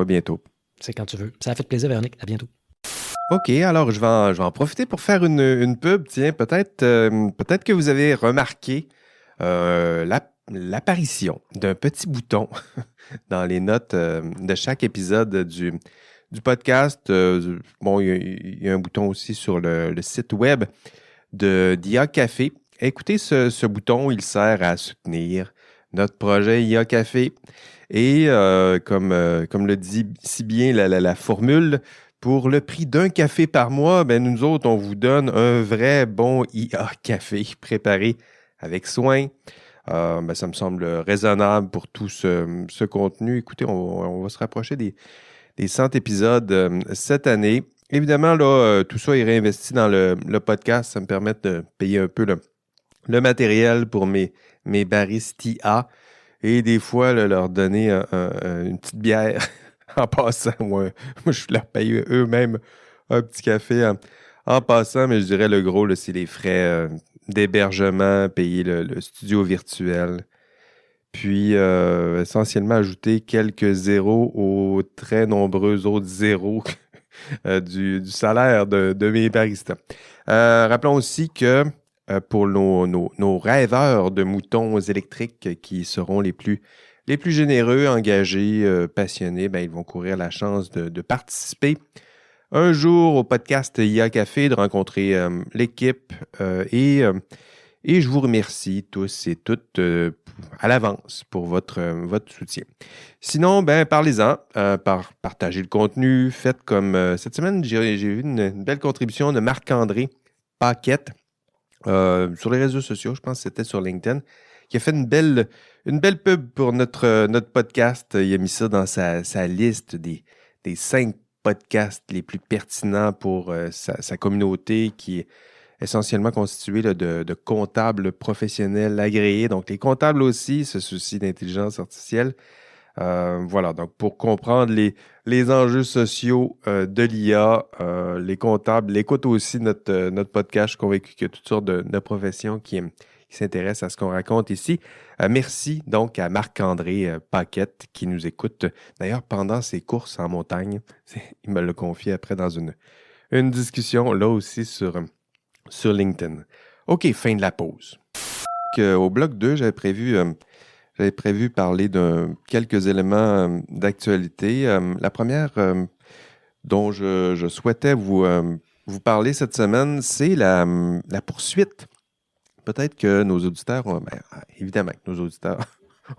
bientôt. C'est quand tu veux. Ça a fait plaisir, Véronique. À bientôt. OK, alors je vais en profiter pour faire une pub. Tiens, peut-être que vous avez remarqué l'apparition d'un petit bouton dans les notes de chaque épisode du podcast. Bon, il y a un bouton aussi sur le site web d'IA Café. Écoutez, ce bouton, il sert à soutenir notre projet IA Café. Et comme le dit si bien la formule, pour le prix d'un café par mois, ben nous autres, on vous donne un vrai bon IA Café préparé avec soin. Ben, ça me semble raisonnable pour tout ce contenu. Écoutez, on va se rapprocher des 100 épisodes cette année. Évidemment, là, tout ça est réinvesti dans le podcast. Ça me permet de payer un peu le matériel pour mes baristes IA et des fois leur donner une petite bière en passant. Moi, je leur paye eux-mêmes un petit café en passant, mais je dirais le gros, là, c'est les frais d'hébergement, payer le studio virtuel. Puis, essentiellement, ajouter quelques zéros aux très nombreux autres zéros du salaire de mes baristas. Rappelons aussi que pour nos rêveurs de moutons électriques qui seront les plus généreux, engagés, passionnés, ben, ils vont courir la chance de participer un jour au podcast IA Café, de rencontrer l'équipe et je vous remercie tous et toutes à l'avance pour votre soutien. Sinon, ben parlez-en, partagez le contenu, faites comme cette semaine, j'ai vu une belle contribution de Marc-André Paquette sur les réseaux sociaux, je pense que c'était sur LinkedIn, qui a fait une belle pub pour notre podcast. Il a mis ça dans sa liste des 5 podcasts les plus pertinents pour sa communauté qui est essentiellement constituée là, de comptables professionnels agréés. Donc, les comptables aussi se soucient d'intelligence artificielle. Voilà, donc pour comprendre les enjeux sociaux de l'IA, les comptables écoutent aussi notre podcast. Je suis convaincu qu'il y a toutes sortes de professions qui s'intéressent à ce qu'on raconte ici. Merci donc à Marc-André Paquette qui nous écoute d'ailleurs pendant ses courses en montagne. Il me l'a confié après dans une discussion là aussi sur LinkedIn. OK, fin de la pause. Au bloc 2, j'avais prévu parler de quelques éléments d'actualité. La première dont je souhaitais vous parler cette semaine, c'est la poursuite. Peut-être que nos auditeurs, évidemment que nos auditeurs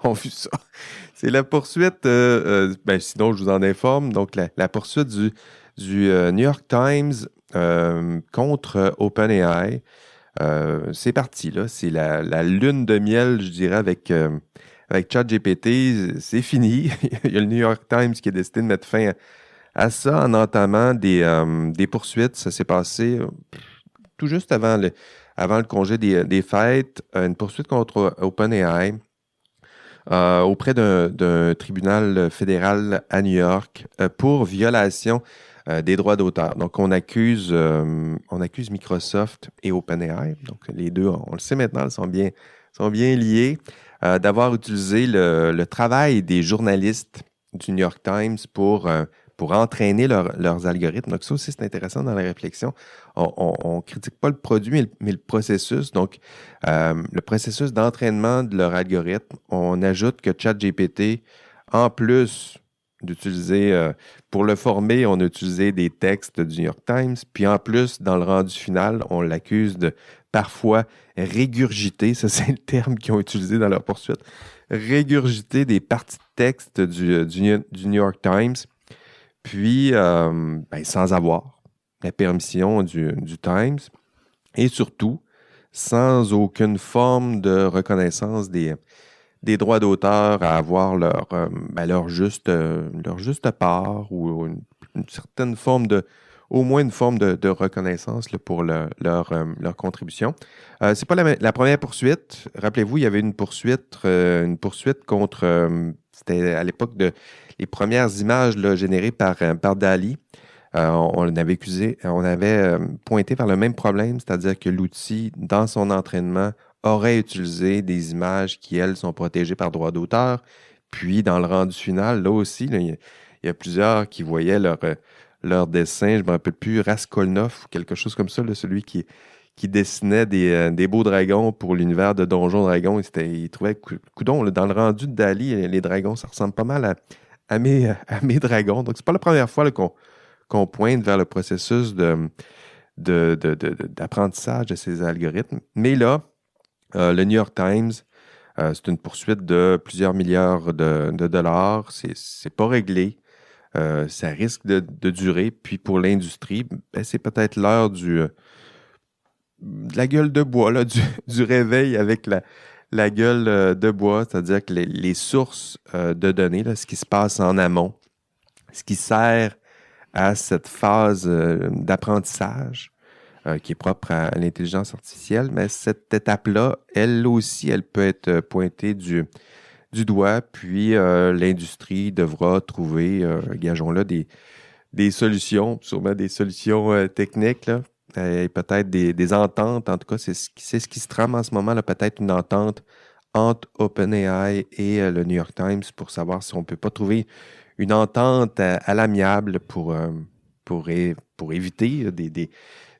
ont vu ça. C'est la poursuite, sinon je vous en informe, donc la poursuite du New York Times contre OpenAI. C'est parti, là. C'est la lune de miel, je dirais, avec ChatGPT. C'est fini. Il y a le New York Times qui a décidé de mettre fin à ça en entamant des poursuites. Ça s'est passé tout juste avant le congé des fêtes. Une poursuite contre OpenAI auprès d'un tribunal fédéral à New York pour violation des droits d'auteur. Donc, on accuse Microsoft et OpenAI. Donc, les deux, on le sait maintenant, sont bien liés, d'avoir utilisé le travail des journalistes du New York Times pour entraîner leurs algorithmes. Donc, ça aussi, c'est intéressant dans la réflexion. On ne critique pas le produit, mais le processus. Donc, le processus d'entraînement de leur algorithme, on ajoute que ChatGPT, en plus d'utiliser, pour le former, on a utilisé des textes du New York Times, puis en plus, dans le rendu final, on l'accuse de parfois régurgiter, ça c'est le terme qu'ils ont utilisé dans leur poursuite, régurgiter des parties de texte du New York Times, puis sans avoir la permission du Times, et surtout, sans aucune forme de reconnaissance des droits d'auteur à avoir leur juste part ou une certaine forme au moins une forme de reconnaissance là, pour leur contribution. C'est pas la première poursuite. Rappelez-vous, il y avait une poursuite contre, c'était à l'époque les premières images là, générées par DALL-E. On avait pointé vers le même problème, c'est-à-dire que l'outil, dans son entraînement, aurait utilisé des images qui, elles, sont protégées par droit d'auteur. Puis, dans le rendu final, là aussi, là, il y a plusieurs qui voyaient leur dessin, je ne me rappelle plus, Raskolnikov ou quelque chose comme ça, là, celui qui dessinait des beaux dragons pour l'univers de Donjons Dragons. Il trouvait, coudon, là, dans le rendu de DALL-E, les dragons, ça ressemble pas mal à mes dragons. Donc, c'est pas la première fois là, qu'on pointe vers le processus d'apprentissage de ces algorithmes. Mais là, le New York Times, c'est une poursuite de plusieurs milliards de dollars. C'est pas réglé. Ça risque de durer. Puis pour l'industrie, c'est peut-être l'heure de la gueule de bois, là, du réveil avec la gueule de bois, c'est-à-dire que les sources de données, là, ce qui se passe en amont, ce qui sert à cette phase d'apprentissage qui est propre à l'intelligence artificielle, mais cette étape-là, elle aussi, elle peut être pointée du doigt, puis l'industrie devra trouver, gageons-là, des solutions, sûrement des solutions techniques, là, et peut-être des ententes. En tout cas, c'est ce qui se trame en ce moment, là, peut-être une entente entre OpenAI et le New York Times pour savoir si on ne peut pas trouver une entente à l'amiable pour éviter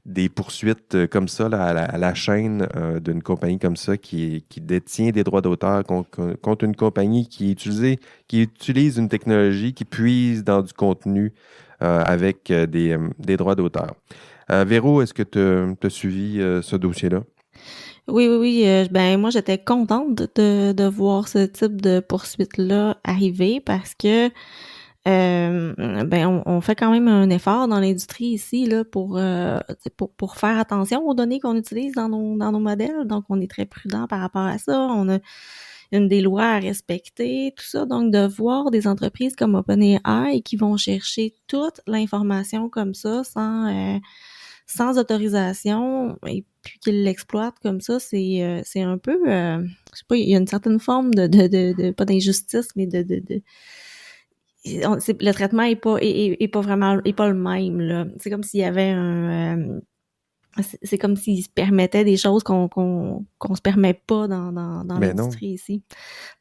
des poursuites comme ça là, à la chaîne d'une compagnie comme ça qui détient des droits d'auteur contre une compagnie qui utilise une technologie qui puise dans du contenu avec des droits d'auteur. Véro, est-ce que tu as suivi ce dossier-là? Oui. Moi, j'étais contente de voir ce type de poursuite-là arriver parce que on fait quand même un effort dans l'industrie ici là pour faire attention aux données qu'on utilise dans nos modèles. Donc, on est très prudent par rapport à ça. On a une des lois à respecter, tout ça. Donc, de voir des entreprises comme OpenAI qui vont chercher toute l'information comme ça sans autorisation et puis qu'ils l'exploitent comme ça, c'est un peu, je sais pas, il y a une certaine forme de pas d'injustice, mais le traitement est pas vraiment est pas le même là. C'est comme s'il y avait c'est comme s'ils se permettaient des choses qu'on se permet pas dans Ben non. l'industrie ici.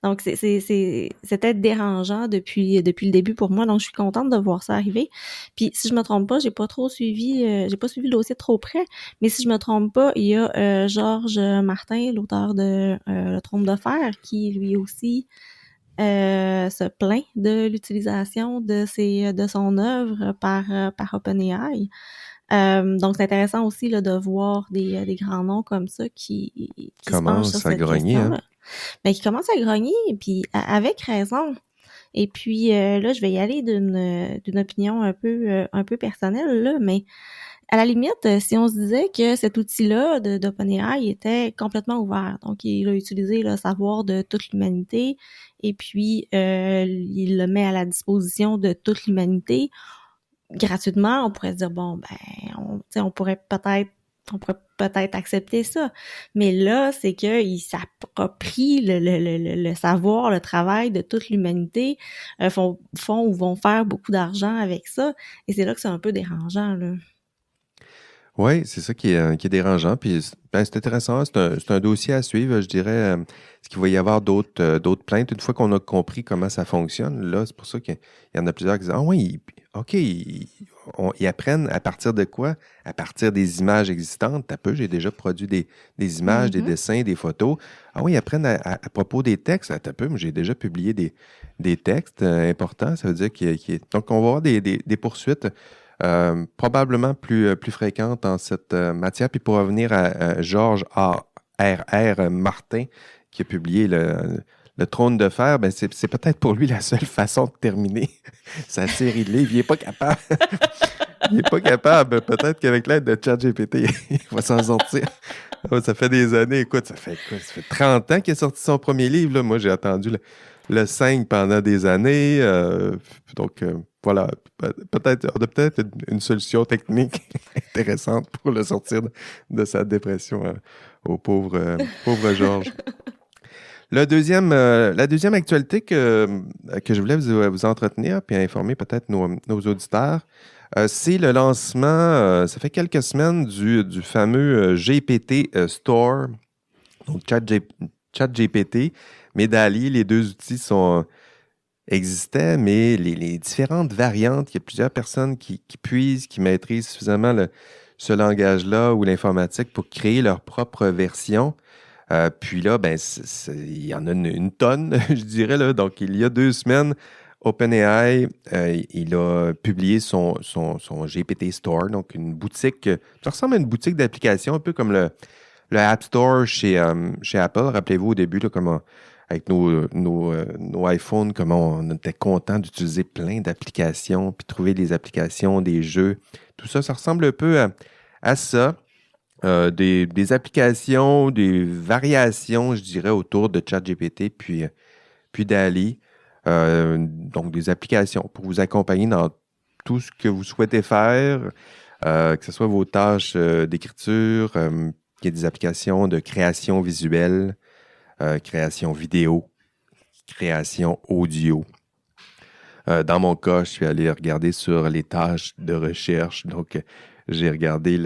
Donc, c'était dérangeant depuis le début pour moi. Donc, je suis contente de voir ça arriver. Puis, si je me trompe pas, j'ai pas suivi le dossier de trop près. Mais si je me trompe pas, il y a Georges Martin, l'auteur de Le Trône de fer, qui lui aussi se plaint de l'utilisation de son œuvre par OpenAI. Donc, c'est intéressant aussi là, de voir des grands noms comme ça qui se penchent sur Commence à cette grogner, hein? question-là. Mais qui commencent à grogner, puis avec raison. Et puis là, je vais y aller d'une opinion un peu personnelle, là, mais à la limite, si on se disait que cet outil-là d'OpenAI était complètement ouvert, donc il a utilisé le savoir de toute l'humanité et puis il le met à la disposition de toute l'humanité gratuitement, on pourrait se dire bon ben on pourrait peut-être accepter ça. Mais là, c'est qu'il s'approprie le savoir, le travail de toute l'humanité, font ou vont faire beaucoup d'argent avec ça. Et c'est là que c'est un peu dérangeant, là. Oui, c'est ça qui est dérangeant. Puis, c'est intéressant. C'est un dossier à suivre, je dirais. Est-ce qu'il va y avoir d'autres plaintes une fois qu'on a compris comment ça fonctionne? Là, c'est pour ça qu'il y en a plusieurs qui disent ah oui, OK, ils apprennent à partir de quoi? À partir des images existantes. T'as peu, j'ai déjà produit des images, des dessins, des photos. Ah oui, ils apprennent à propos des textes. T'as peu, j'ai déjà publié des textes importants. Ça veut dire donc, on va avoir des poursuites. Probablement plus fréquente en cette matière. Puis pour revenir à Georges R. Martin, qui a publié le Trône de fer, ben c'est peut-être pour lui la seule façon de terminer sa série de livres. Il n'est pas capable. Il n'est pas capable. Peut-être qu'avec l'aide de ChatGPT, il va s'en sortir. Ça fait des années. Écoute, ça fait 30 ans qu'il a sorti son premier livre. Là. Moi, j'ai attendu le 5 pendant des années. Donc, voilà. Peut-être, on a peut-être une solution technique intéressante pour le sortir de sa dépression au pauvre Georges. La deuxième actualité que je voulais vous entretenir puis informer peut-être nos auditeurs, c'est le lancement, ça fait quelques semaines, du fameux GPT Store, donc ChatGPT, mais DALL-E, les deux outils existaient, mais les différentes variantes, il y a plusieurs personnes qui puisent, qui maîtrisent suffisamment ce langage-là ou l'informatique pour créer leur propre version. Puis là, ben, il y en a une tonne, je dirais. Là. Donc, il y a 2 semaines, OpenAI, il a publié son GPT Store, donc une boutique. Ça ressemble à une boutique d'applications, un peu comme le App Store chez Apple. Rappelez-vous au début, là, comment, avec nos iPhones, comment on était content d'utiliser plein d'applications, puis trouver des applications, des jeux. Tout ça, ça ressemble un peu à ça. Des applications, des variations, je dirais, autour de ChatGPT, puis DALL-E. Donc, des applications pour vous accompagner dans tout ce que vous souhaitez faire, que ce soit vos tâches d'écriture, il y a des applications de création visuelle, création vidéo, création audio. Dans mon cas, je suis allé regarder sur les tâches de recherche. Donc, j'ai regardé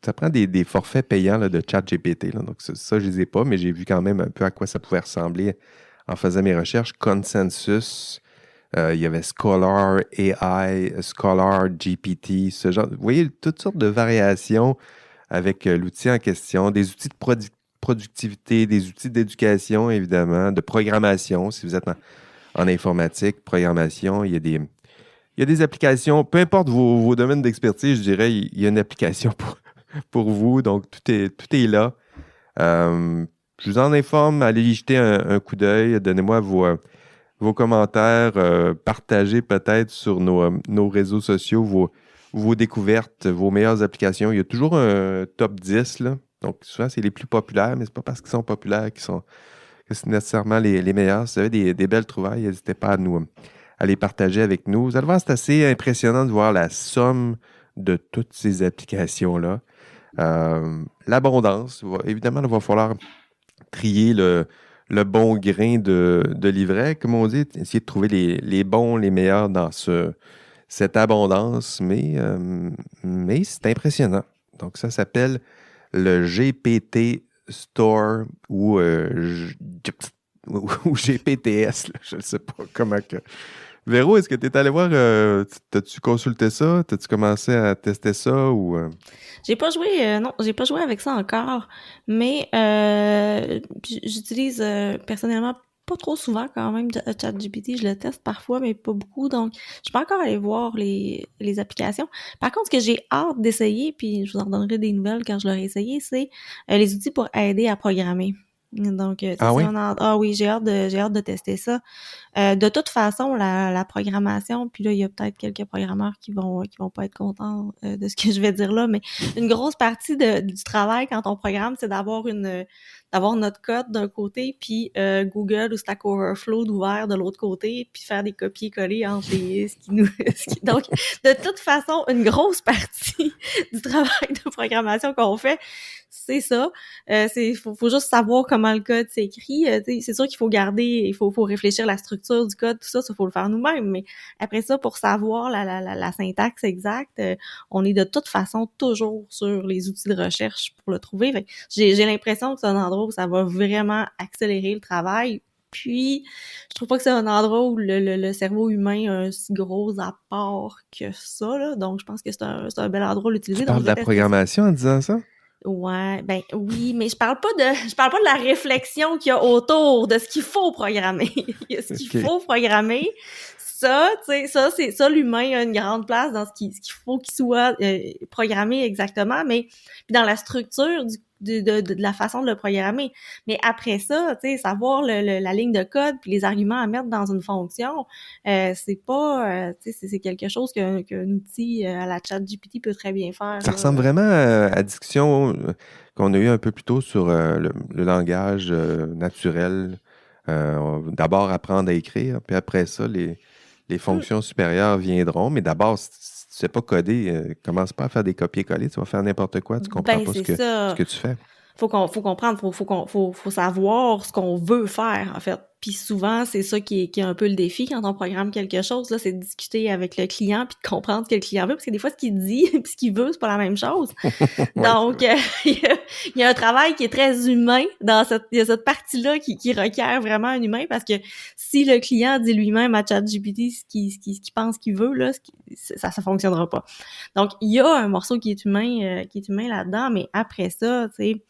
ça prend des forfaits payants là, de ChatGPT. Là. Donc, ça, je ne les ai pas, mais j'ai vu quand même un peu à quoi ça pouvait ressembler en faisant mes recherches. Consensus, il y avait Scholar AI, Scholar GPT, ce genre. Vous voyez, toutes sortes de variations avec l'outil en question, des outils de productivité, des outils d'éducation, évidemment, de programmation. Si vous êtes en informatique, programmation, il y a des applications, peu importe vos domaines d'expertise, je dirais, il y a une application pour vous. Donc, tout est là. Je vous en informe, allez y jeter un coup d'œil, donnez-moi vos commentaires, partagez peut-être sur nos réseaux sociaux vos découvertes, vos meilleures applications. Il y a toujours un top 10, là. Donc, souvent, c'est les plus populaires, mais c'est pas parce qu'ils sont populaires que c'est nécessairement les meilleurs. Si vous avez des belles trouvailles, n'hésitez pas à les partager avec nous. Vous allez voir, c'est assez impressionnant de voir la somme de toutes ces applications-là. L'abondance. Évidemment, il va falloir trier le bon grain de livret, comme on dit, essayer de trouver les bons, les meilleurs dans cette abondance, mais c'est impressionnant. Donc, ça s'appelle le GPT Store ou GPTS. Là, je ne sais pas comment que... Véro, est-ce que tu es allé voir, t'as-tu consulté ça? T'as-tu commencé à tester ça ou... J'ai pas joué, non, j'ai pas joué avec ça encore, mais j'utilise personnellement pas trop souvent quand même ChatGPT, je le teste parfois, mais pas beaucoup, donc je peux encore aller voir les applications. Par contre, ce que j'ai hâte d'essayer, puis je vous en donnerai des nouvelles quand je l'aurai essayé, c'est les outils pour aider à programmer. Donc, Ah oui? oui, j'ai hâte de tester ça. De toute façon, la programmation, puis là, il y a peut-être quelques programmeurs qui vont pas être contents de ce que je vais dire là, mais une grosse partie du travail quand on programme, c'est d'avoir notre code d'un côté, puis Google ou Stack Overflow d'ouvert de l'autre côté, puis faire des copier-coller entre donc, de toute façon, une grosse partie du travail de programmation qu'on fait, c'est ça. Faut juste savoir comment le code s'écrit. C'est sûr qu'il faut garder, il faut réfléchir à la structure du code, tout ça, faut le faire nous-mêmes. Mais après ça, pour savoir la syntaxe exacte, on est de toute façon toujours sur les outils de recherche pour le trouver. Fait que j'ai l'impression que c'est un endroit où ça va vraiment accélérer le travail. Puis, je trouve pas que c'est un endroit où le cerveau humain a un si gros apport que ça, là. Donc, je pense que c'est un bel endroit à l'utiliser. Tu parles de la programmation en disant ça? Ouais, ben oui, mais je parle pas de la réflexion qu'il y a autour de ce qu'il faut programmer. Il y a ce qu'il faut programmer. Ça, tu sais, ça, c'est ça, l'humain a une grande place dans ce qu'il faut qu'il soit programmé exactement, mais puis dans la structure de la façon de le programmer. Mais après ça, tu sais, savoir la ligne de code puis les arguments à mettre dans une fonction, c'est pas, tu sais, c'est quelque chose qu'un outil à la ChatGPT peut très bien faire. Ça ressemble vraiment à la discussion qu'on a eue un peu plus tôt sur le langage naturel. D'abord, apprendre à écrire, puis après ça, les fonctions supérieures viendront. Mais d'abord, si tu ne sais pas coder, commence pas à faire des copier-coller. Tu vas faire n'importe quoi. Tu comprends pas ce que tu fais. Faut comprendre, faut savoir ce qu'on veut faire, en fait. Puis souvent, c'est ça qui est un peu le défi quand on programme quelque chose, là, c'est de discuter avec le client puis de comprendre ce que le client veut, parce que des fois, ce qu'il dit puis ce qu'il veut, c'est pas la même chose. Donc, il y a un travail qui est très humain il y a cette partie-là qui requiert vraiment un humain, parce que si le client dit lui-même à ChatGPT ce qu'il pense qu'il veut, là, ça fonctionnera pas. Donc, il y a un morceau qui est humain là-dedans, mais après ça, tu sais,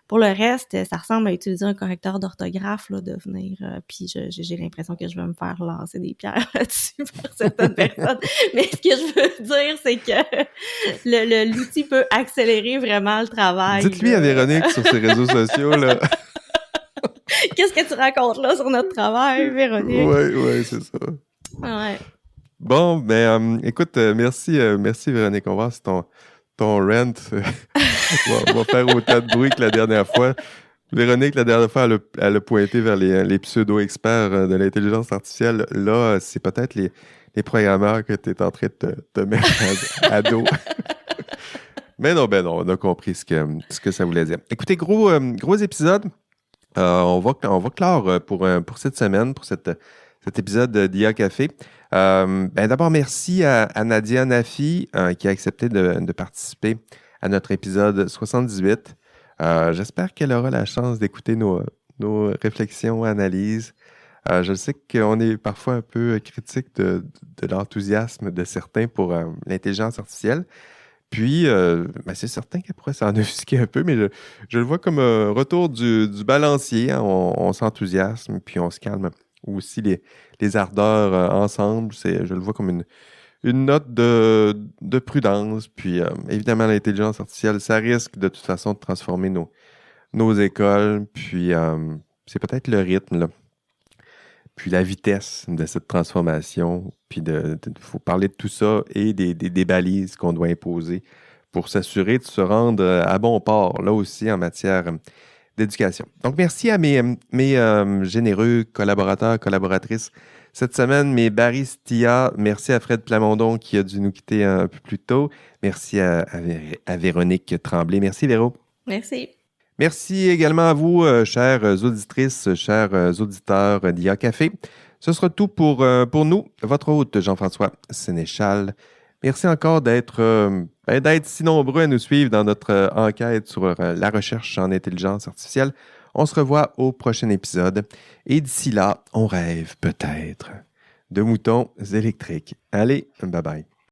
pour le reste, ça ressemble à utiliser un correcteur d'orthographe, là, de venir, puis j'ai l'impression que je vais me faire lancer des pierres là-dessus par certaines personnes. Mais ce que je veux dire, c'est que l'outil peut accélérer vraiment le travail. Dites-lui à Véronique sur ses réseaux sociaux, là. Qu'est-ce que tu racontes là sur notre travail, Véronique? Oui, c'est ça. Ouais. Bon, ben, écoute, merci Véronique. On va voir si ton rant va faire autant de bruit que la dernière fois. Véronique, la dernière fois, elle a pointé vers les pseudo-experts de l'intelligence artificielle. Là, c'est peut-être les programmeurs que tu es en train de te mettre à dos. Mais non, on a compris ce que ça voulait dire. Écoutez, gros épisode. On va clore pour cette semaine, pour cet épisode d'IA Café. D'abord, merci à Nadia Nafi qui a accepté de participer à notre épisode 78. J'espère qu'elle aura la chance d'écouter nos réflexions, analyses. Je sais qu'on est parfois un peu critique de l'enthousiasme de certains pour l'intelligence artificielle. Puis, c'est certain qu'elle pourrait s'en offusquer un peu, mais je le vois comme un retour du balancier. Hein. On s'enthousiasme, puis on se calme. Aussi les ardeurs ensemble, je le vois comme une note de prudence. Puis, évidemment, l'intelligence artificielle, ça risque de toute façon de transformer nos écoles. Puis, c'est peut-être le rythme, là. Puis la vitesse de cette transformation, puis faut parler de tout ça et des balises qu'on doit imposer pour s'assurer de se rendre à bon port, là aussi, en matière d'éducation. Donc, merci à mes généreux collaborateurs, collaboratrices cette semaine, mes baristia. Merci à Fred Plamondon qui a dû nous quitter un peu plus tôt. Merci à Véronique Tremblay. Merci, Véro. Merci. Merci également à vous, chères auditrices, chers auditeurs d'IA Café. Ce sera tout pour nous. Votre hôte, Jean-François Sénéchal. Merci encore d'être si nombreux à nous suivre dans notre enquête sur la recherche en intelligence artificielle. On se revoit au prochain épisode. Et d'ici là, on rêve peut-être de moutons électriques. Allez, bye bye.